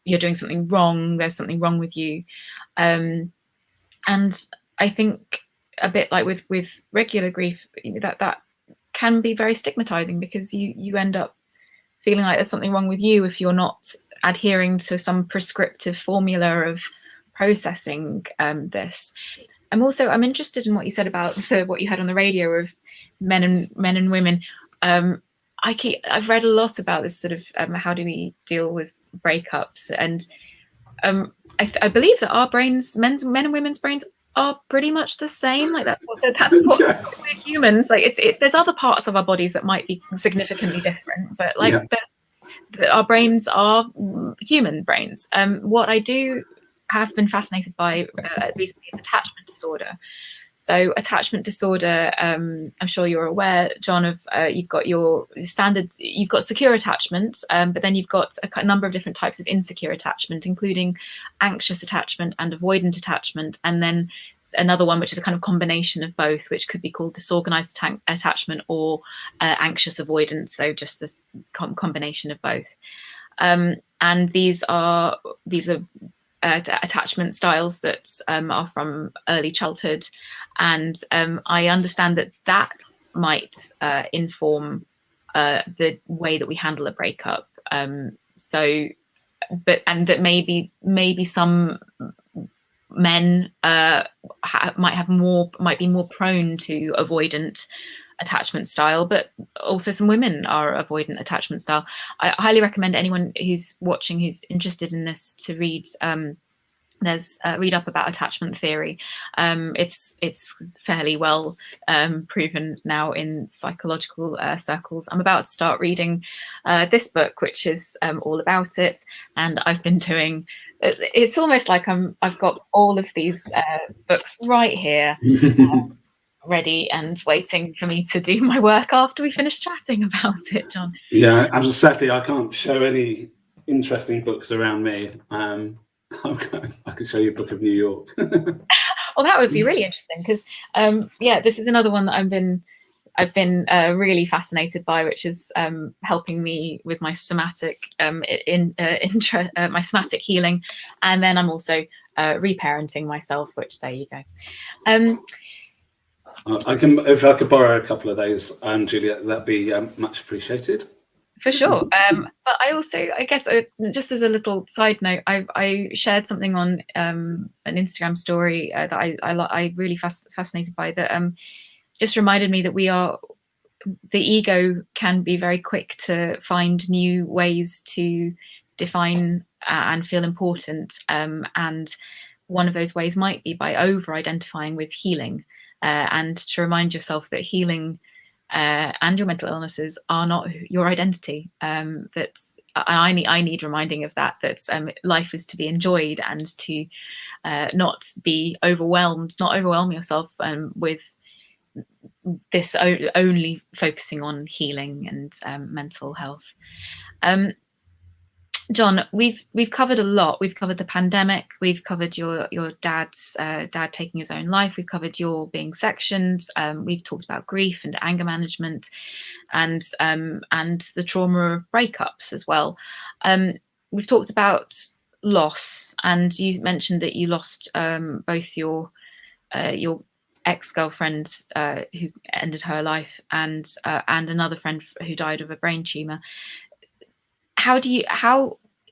[SPEAKER 1] you're doing something wrong. There's something wrong with you, and I think a bit like with regular grief, that can be very stigmatizing, because you end up feeling like there's something wrong with you if you're not adhering to some prescriptive formula of processing this. I'm interested in what you said about what you had on the radio of men and women. I've read a lot about this sort of, how do we deal with breakups, and I believe that our brains, men and women's brains, are pretty much the same. Like that's what
[SPEAKER 2] Yeah.
[SPEAKER 1] we're humans. Like there's other parts of our bodies that might be significantly different, but like our brains are human brains. What I do have been fascinated by recently is attachment disorder. So attachment disorder, I'm sure you're aware, John, of you've got your standard, you've got secure attachment, but then you've got a number of different types of insecure attachment, including anxious attachment and avoidant attachment, and then another one which is a kind of combination of both, which could be called disorganized attachment or anxious avoidance. So just this combination of both. And these are attachment styles that are from early childhood, and I understand that might inform the way that we handle a breakup. So, and that maybe some men might be more prone to avoidant attachment style, but also some women are avoidant attachment style. I highly recommend anyone who's watching who's interested in this to read read up about attachment theory. It's fairly well proven now in psychological circles. I'm about to start reading this book, which is all about it, and I've been doing. It's almost like I've got all of these books right here. Ready and waiting for me to do my work after we finish chatting about it, John.
[SPEAKER 2] Yeah, sadly, I can't show any interesting books around me. I could show you a book of New York.
[SPEAKER 1] Well, that would be really interesting because, this is another one that I've been really fascinated by, which is helping me with my somatic my somatic healing, and then I'm also reparenting myself. Which there you go.
[SPEAKER 2] If I could borrow a couple of those, Juliet, that'd be much appreciated.
[SPEAKER 1] For sure. But I also, I guess, just as a little side note, I shared something on an Instagram story that I really fascinated by, that just reminded me that the ego can be very quick to find new ways to define and feel important. And one of those ways might be by over-identifying with healing, and to remind yourself that healing and your mental illnesses are not your identity. I need reminding of that life is to be enjoyed, and to not be overwhelmed, not overwhelm yourself with this only focusing on healing and mental health. John, we've covered a lot. We've covered the pandemic. We've covered your dad's dad taking his own life. We've covered your being sectioned. We've talked about grief and anger management, and the trauma of breakups as well. We've talked about loss, and you mentioned that you lost both your ex-girlfriend who ended her life, and another friend who died of a brain tumor.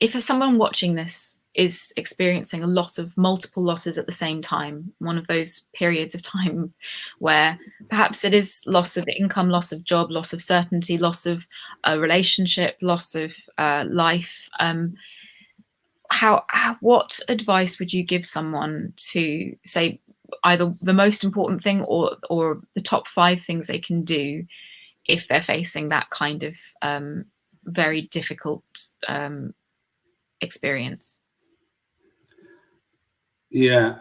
[SPEAKER 1] If someone watching this is experiencing a lot of multiple losses at the same time, one of those periods of time where perhaps it is loss of income, loss of job, loss of certainty, loss of a relationship, loss of life, what advice would you give someone to say either the most important thing or the top 5 things they can do if they're facing that kind of very difficult experience?
[SPEAKER 2] Yeah.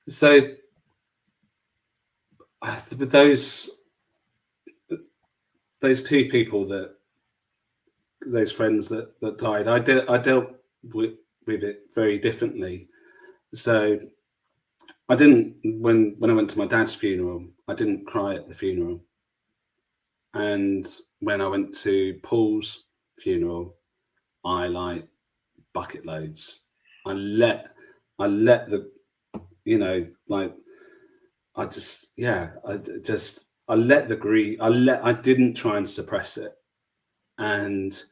[SPEAKER 2] So with those 2 people, those friends that died, I dealt with it very differently. So I didn't, when I went to my dad's funeral, I didn't cry at the funeral. And when I went to Paul's funeral, I bucket loads. I let the, I let the grief, I didn't try and suppress it. And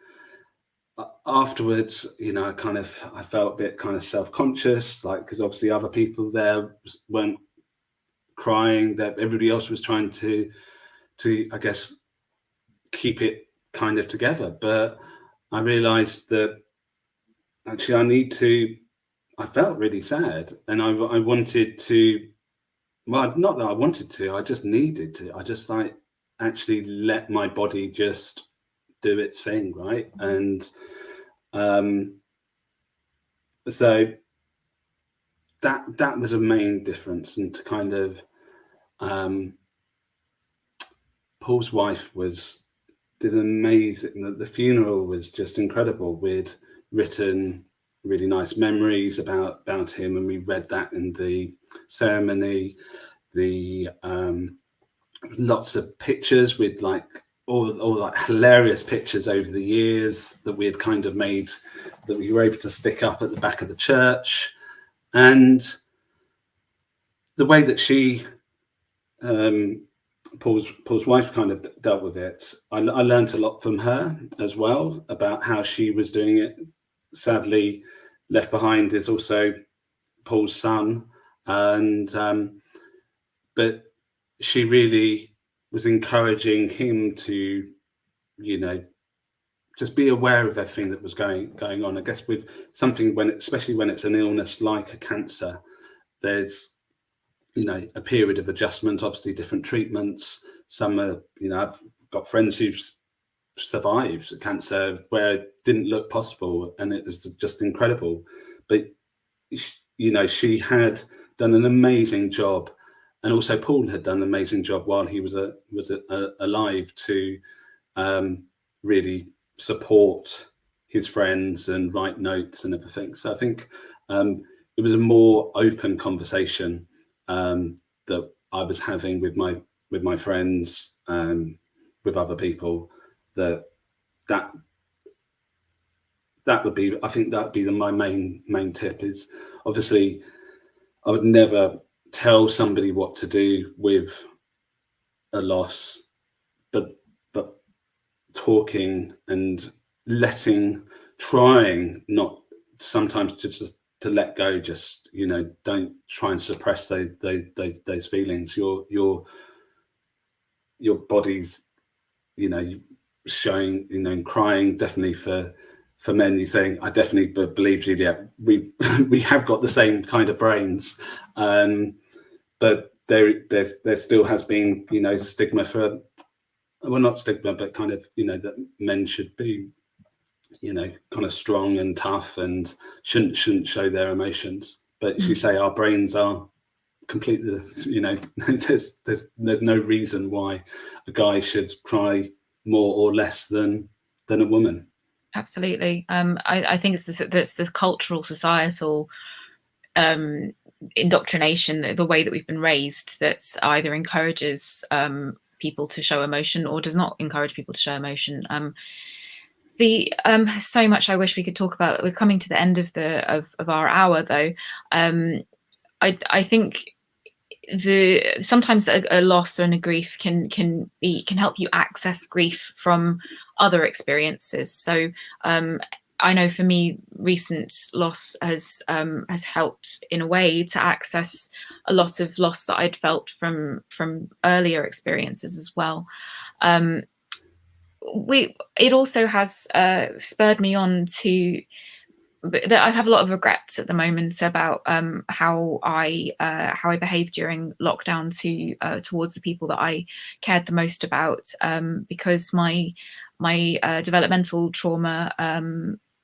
[SPEAKER 2] afterwards, I felt a bit kind of self-conscious, because obviously other people there weren't crying, that everybody else was trying to I guess keep it kind of together. But I realized that actually, I felt really sad, and I wanted to, well, not that I wanted to, I just needed to. I just like actually let my body just do its thing, right? And um, so that was a main difference, and to kind of um, Paul's wife did an amazing. The funeral was just incredible. We'd written really nice memories about him, and we read that in the ceremony. The lots of pictures with like all like hilarious pictures over the years that we had kind of made, that we were able to stick up at the back of the church. And the way that um, Paul's wife kind of dealt with it, I learned a lot from her as well about how she was doing it. Sadly, left behind is also Paul's son, and but she really was encouraging him to, you know, just be aware of everything that was going on. I guess with something, especially when it's an illness like a cancer, there's, you know, a period of adjustment, obviously different treatments. Some are, you know, I've got friends who've survived cancer where it didn't look possible, and it was just incredible. But you know, she had done an amazing job, and also Paul had done an amazing job while he was alive to really support his friends and write notes and everything. So I think it was a more open conversation that I was having with my friends, with other people. That that that would be, I think that would be my main tip is, obviously I would never tell somebody what to do with a loss, but but talking and trying not sometimes to let go. Just, you know, don't try and suppress those feelings. Your body's, you know, showing, you know, crying. Definitely for men, you're saying, I definitely believe, Juliet, we we have got the same kind of brains, but there still has been, you know, stigma for, well, not stigma, but kind of, you know, that men should be, you know, kind of strong and tough and shouldn't show their emotions. But as you say, our brains are completely, you know, there's no reason why a guy should cry more or less than a woman.
[SPEAKER 1] Absolutely. I think it's the cultural, societal indoctrination, the way that we've been raised, that either encourages people to show emotion or does not encourage people to show emotion. So much I wish we could talk about. We're coming to the end of our hour, though. I think sometimes a loss and a grief can help you access grief from other experiences. So I know for me, recent loss has helped in a way to access a lot of loss that I'd felt from earlier experiences as well. It also has spurred me on to, that I have a lot of regrets at the moment about how I behaved during lockdown towards the people that I cared the most about, because my developmental trauma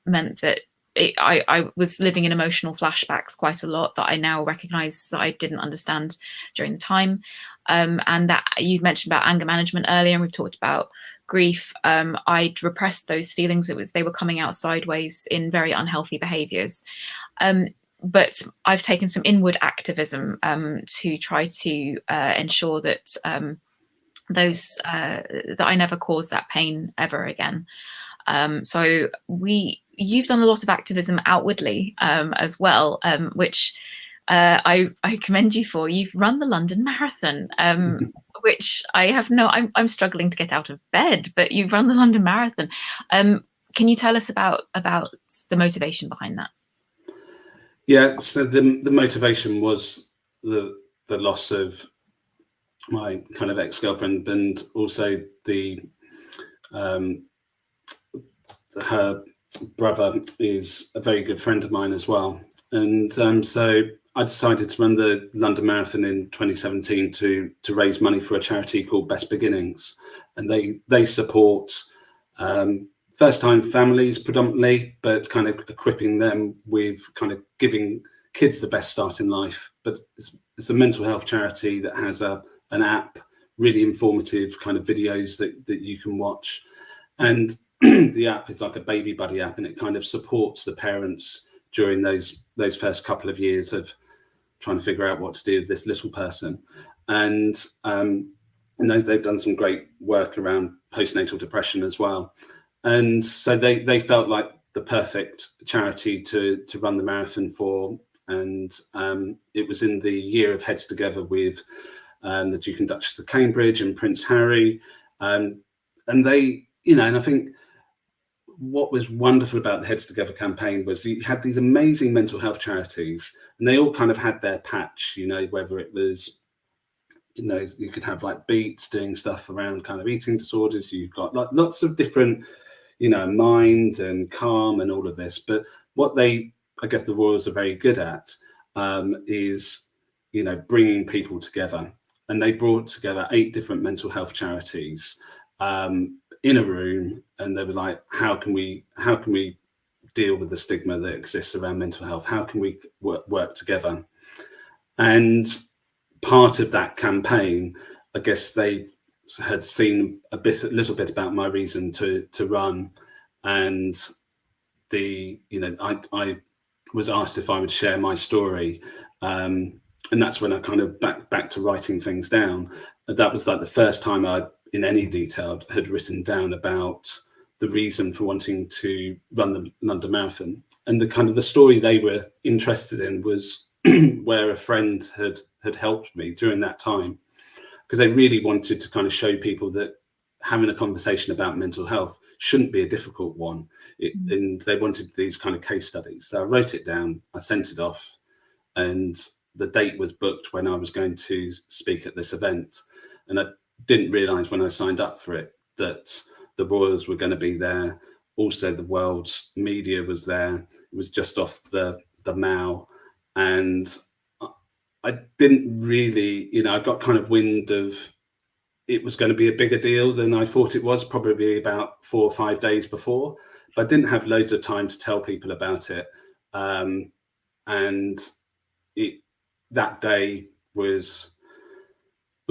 [SPEAKER 1] meant that I was living in emotional flashbacks quite a lot that I now recognise that I didn't understand during the time, and that you mentioned about anger management earlier, and we've talked about grief. I'd repressed those feelings. They were coming out sideways in very unhealthy behaviours. But I've taken some inward activism to try to ensure that that I never cause that pain ever again. So you've done a lot of activism outwardly as well, which I commend you for. You've run the London Marathon, which I'm struggling to get out of bed, but you've run the London Marathon. Can you tell us about the motivation behind that?
[SPEAKER 2] Yeah, so the motivation was the loss of my kind of ex-girlfriend, and also the her brother is a very good friend of mine as well. And so I decided to run the London Marathon in 2017 to raise money for a charity called Best Beginnings. And they support first-time families predominantly, but kind of equipping them with kind of giving kids the best start in life. But it's a mental health charity that has an app, really informative kind of videos that you can watch. And the app is like a baby buddy app, and it kind of supports the parents during those first couple of years of trying to figure out what to do with this little person. And they've done some great work around postnatal depression as well. And so they felt like the perfect charity to run the marathon for. And it was in the year of Heads Together with the Duke and Duchess of Cambridge and Prince Harry. And they, and I think what was wonderful about the Heads Together campaign was you had these amazing mental health charities, and they all kind of had their patch, whether it was, you could have like Beats doing stuff around kind of eating disorders. You've got like lots of different, Mind and Calm and all of this. But what I guess the Royals are very good at is, bringing people together. And they brought together 8 different mental health charities in a room, and they were like, how can we deal with the stigma that exists around mental health? How can we work together? And part of that campaign, I guess they had seen a little bit about my reason to run, and I was asked if I would share my story, and that's when I kind of back to writing things down. That was like the first time I, in any detail, had written down about the reason for wanting to run the London Marathon. And the kind of the story they were interested in was where a friend had helped me during that time, because they really wanted to kind of show people that having a conversation about mental health shouldn't be a difficult one. And they wanted these kind of case studies. So I wrote it down, I sent it off, and the date was booked when I was going to speak at this event. And I didn't realise when I signed up for it that the Royals were going to be there. Also, the world's media was there. It was just off the Mall. And I didn't really, I got kind of wind of it was going to be a bigger deal than I thought it was, probably about 4 or 5 days before. But I didn't have loads of time to tell people about it. And that day was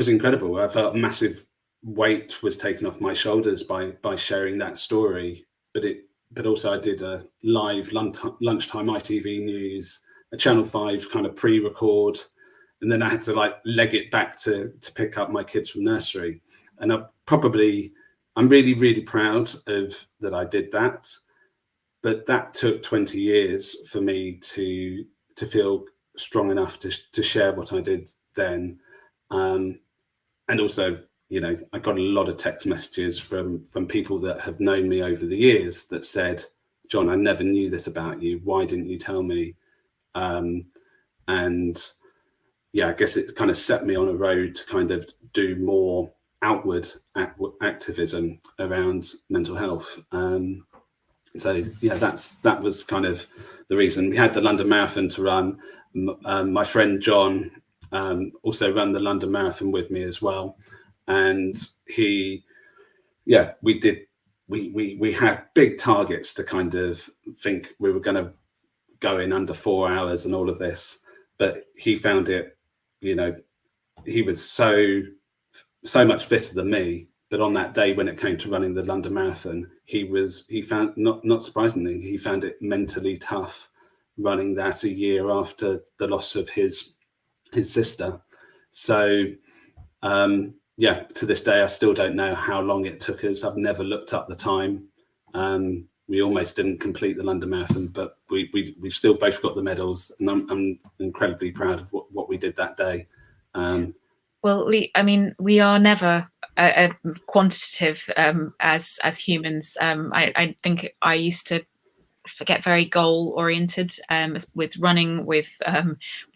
[SPEAKER 2] incredible. I felt a massive weight was taken off my shoulders by sharing that story. But also I did a live lunchtime ITV News, a Channel 5 kind of pre-record, and then I had to like leg it back to pick up my kids from nursery. And I'm really, really proud of that I did that. But that took 20 years for me to feel strong enough to share what I did then. And also, I got a lot of text messages from people that have known me over the years that said, John, I never knew this about you. Why didn't you tell me? And yeah, I guess it kind of set me on a road to kind of do more outward activism around mental health. So yeah, that was kind of the reason. We had the London Marathon to run. My friend John also ran the London Marathon with me as well, and we had big targets to kind of think we were going to go in under 4 hours and all of this, but he found it, he was so much fitter than me. But on that day when it came to running the London Marathon, he found, not surprisingly, he found it mentally tough running that a year after the loss of his sister. So to this day, I still don't know how long it took us. I've never looked up the time. We almost didn't complete the London Marathon, but we've still both got the medals, and I'm incredibly proud of what we did that day.
[SPEAKER 1] Well, Lee, I mean, we are never quantitative as humans. I think I used to get very goal oriented with running, with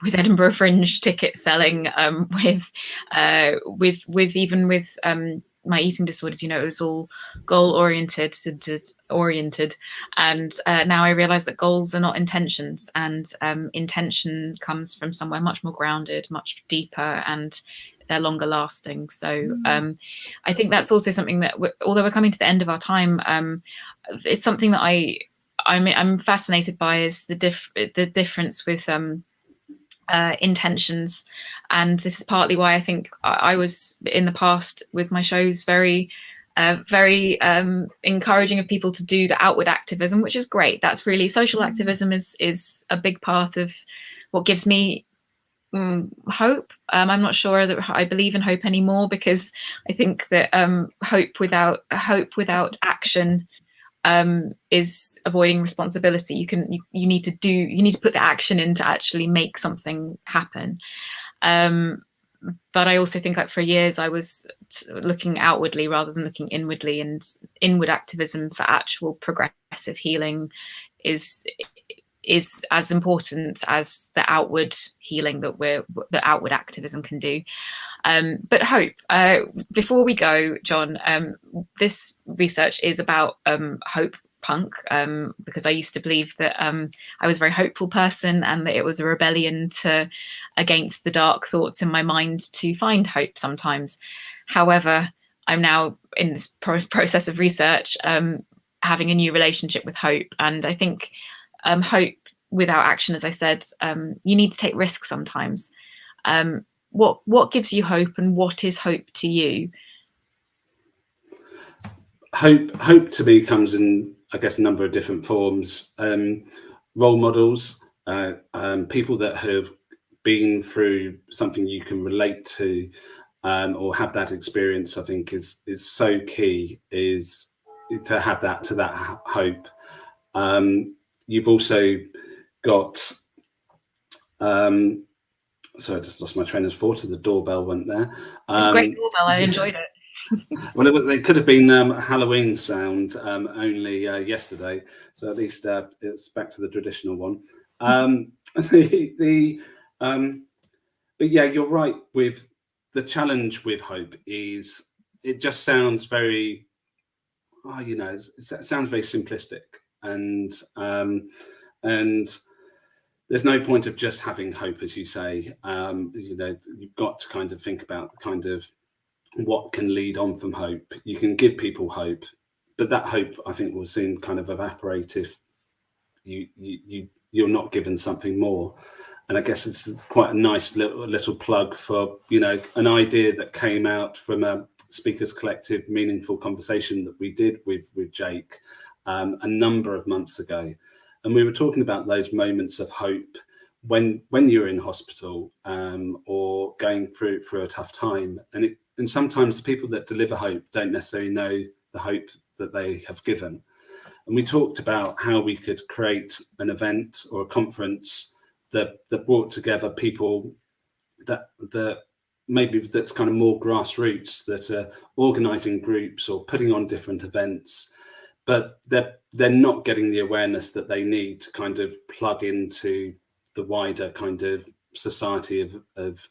[SPEAKER 1] Edinburgh Fringe ticket selling, with my eating disorders, it was all goal oriented, and now I realize that goals are not intentions, and intention comes from somewhere much more grounded, much deeper, and they're longer lasting. So I think that's also something that, although we're coming to the end of our time, it's something that I'm fascinated by, is the difference with intentions. And this is partly why I think I was in the past with my shows very encouraging of people to do the outward activism, which is great. That's really, social activism is a big part of what gives me hope. I'm not sure that I believe in hope anymore, because I think that hope without action is avoiding responsibility. You need to put the action in to actually make something happen. But I also think that for years I was looking outwardly rather than looking inwardly, and inward activism for actual progressive healing is as important as the outward healing that outward activism can do. But hope. Before we go, John, this research is about hope punk, because I used to believe that I was a very hopeful person, and that it was a rebellion against the dark thoughts in my mind to find hope sometimes. However, I'm now in this process of research, having a new relationship with hope, and I think hope without action, as I said, you need to take risks sometimes. What gives you hope, and what is hope to you?
[SPEAKER 2] Hope to me comes in, I guess, a number of different forms. Role models, people that have been through something you can relate to, or have that experience, I think is so key, is to have that hope. You've also got, sorry, I just lost my train of thought. The doorbell went there.
[SPEAKER 1] Great doorbell, I enjoyed it.
[SPEAKER 2] Well, it could have been a Halloween sound only yesterday, so at least it's back to the traditional one. But yeah, you're right. With the challenge with hope is, it just sounds very, it sounds very simplistic, and there's no point of just having hope, as you say. You've got to kind of think about kind of what can lead on from hope. You can give people hope, but that hope, I think, will soon kind of evaporate if you're not given something more. And I guess it's quite a nice little plug for an idea that came out from a Speakers Collective meaningful conversation that we did with Jake a number of months ago, and we were talking about those moments of hope when you're in hospital, or going through a tough time, and sometimes the people that deliver hope don't necessarily know the hope that they have given. And we talked about how we could create an event or a conference that brought together people that maybe that's kind of more grassroots, that are organising groups or putting on different events, but they're not getting the awareness that they need to kind of plug into the wider kind of society of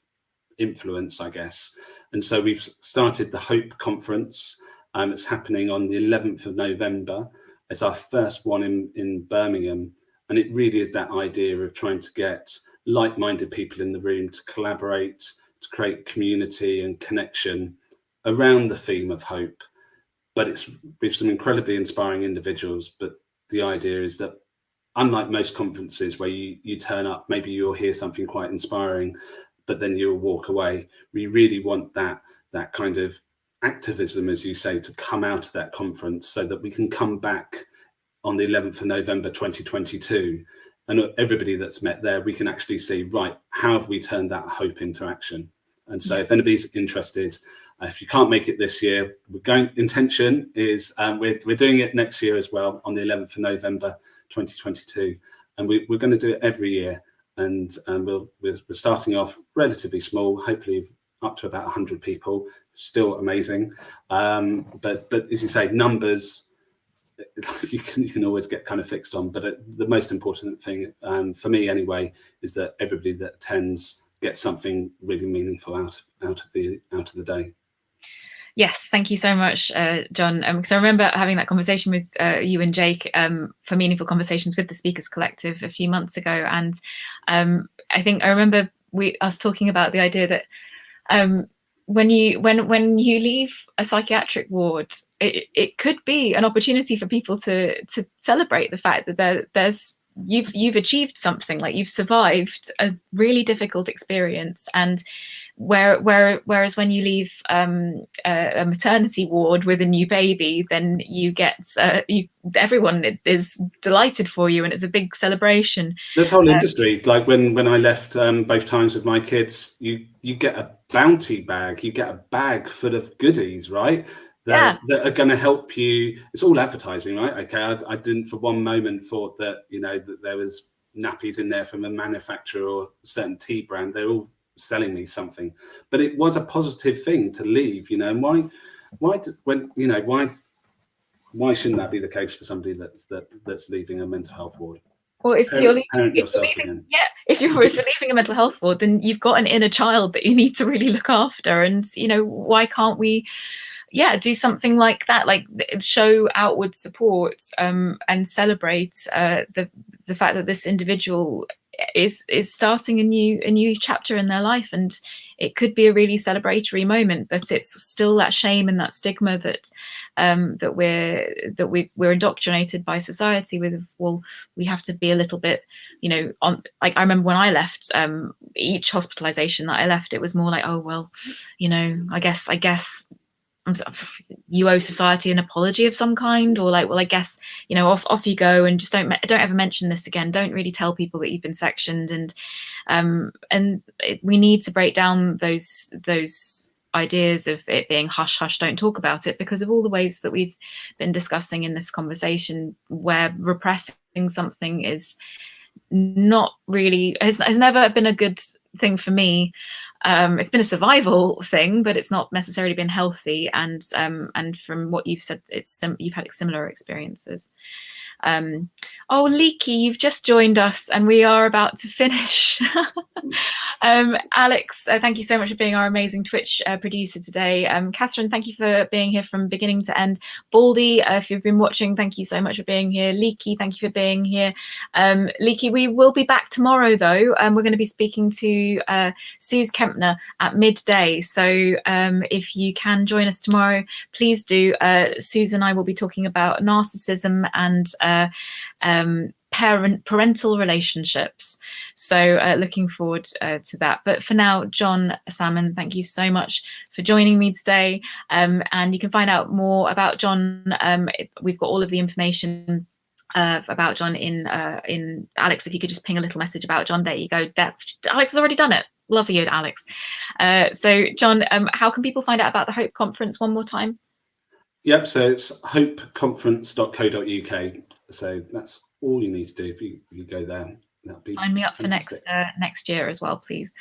[SPEAKER 2] influence, I guess. And so we've started the Hope Conference. It's happening on the 11th of November. It's our first one in Birmingham. And it really is that idea of trying to get like-minded people in the room to collaborate, to create community and connection around the theme of hope. But it's with some incredibly inspiring individuals. But the idea is that, unlike most conferences where you turn up, maybe you'll hear something quite inspiring, but then you'll walk away. We really want that kind of activism, as you say, to come out of that conference, so that we can come back on the 11th of November 2022, and everybody that's met there, we can actually see, right, how have we turned that hope into action? And so if anybody's interested, if you can't make it this year, intention is we're doing it next year as well, on the 11th of November 2022, and we're going to do it every year. And we're starting off relatively small, hopefully up to about 100 people. Still amazing, but as you say, numbers you can always get kind of fixed on. But the most important thing, for me anyway, is that everybody that attends gets something really meaningful out of the day.
[SPEAKER 1] Yes, thank you so much, John. Because I remember having that conversation with you and Jake for Meaningful Conversations with the Speakers Collective a few months ago, and I think I remember us talking about the idea that when you leave a psychiatric ward, it could be an opportunity for people to celebrate the fact that there's you've achieved something, like you've survived a really difficult experience. And whereas when you leave a maternity ward with a new baby, then you get everyone is delighted for you, and it's a big celebration.
[SPEAKER 2] This whole industry, like when I left both times with my kids, you get a bounty bag, you get a bag full of goodies, right? That are going to help you. It's all advertising, right? Okay, I didn't for one moment thought that that there was nappies in there from a manufacturer or a certain tea brand. They're all selling me something, but it was a positive thing to leave. And why shouldn't that be the case for somebody that's leaving a mental health ward?
[SPEAKER 1] Well, if you're leaving, if you're leaving a mental health ward, then you've got an inner child that you need to really look after. And why can't we do something like that, like show outward support and celebrate the fact that this individual is starting a new chapter in their life. And it could be a really celebratory moment, but it's still that shame and that stigma that we're indoctrinated by society with. Well, we have to be a little bit, on, like, I remember when I left each hospitalization that I left, it was more like, oh well, I guess you owe society an apology of some kind, or like, well, I guess off you go, and just don't ever mention this again. Don't really tell people that you've been sectioned. And we need to break down those ideas of it being hush hush, don't talk about it, because of all the ways that we've been discussing in this conversation, where repressing something is not really has never been a good thing for me. It's been a survival thing, but it's not necessarily been healthy. And from what you've said, you've had similar experiences. Oh, Leaky, you've just joined us, and we are about to finish. Alex, thank you so much for being our amazing Twitch producer today. Catherine, thank you for being here from beginning to end. Baldy, if you've been watching, thank you so much for being here. Leaky, thank you for being here. Leaky, we will be back tomorrow, though. We're going to be speaking to Suze Kempner at midday. So if you can join us tomorrow, please do. Suze and I will be talking about narcissism and parental relationships. So looking forward to that. But for now, John, Salmon, thank you so much for joining me today. And you can find out more about John. We've got all of the information about John in Alex. If you could just ping a little message about John, there you go. Alex has already done it. Love you, Alex. So John, how can people find out about the Hope Conference one more time?
[SPEAKER 2] Yep, so it's hopeconference.co.uk. So that's all you need to do if you go there.
[SPEAKER 1] Sign me up fantastic. For next year as well, please.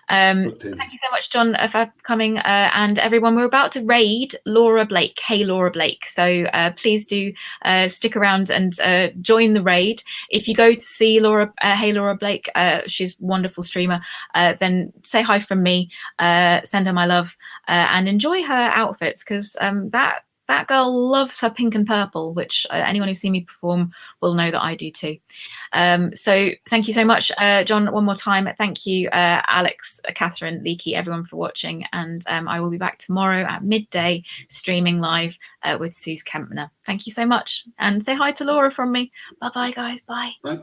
[SPEAKER 1] Thank you so much, John, for coming. And everyone, we're about to raid Laura Blake. Hey, Laura Blake. So please do stick around and join the raid. If you go to see Laura, Hey, Laura Blake, she's a wonderful streamer, then say hi from me, send her my love, and enjoy her outfits, because that girl loves her pink and purple, which anyone who's seen me perform will know that I do too. So thank you so much, John, one more time. Thank you, Alex, Catherine, Leaky, everyone for watching. And I will be back tomorrow at midday, streaming live with Suze Kempner. Thank you so much. And say hi to Laura from me. Bye-bye, guys. Bye.
[SPEAKER 2] Bye.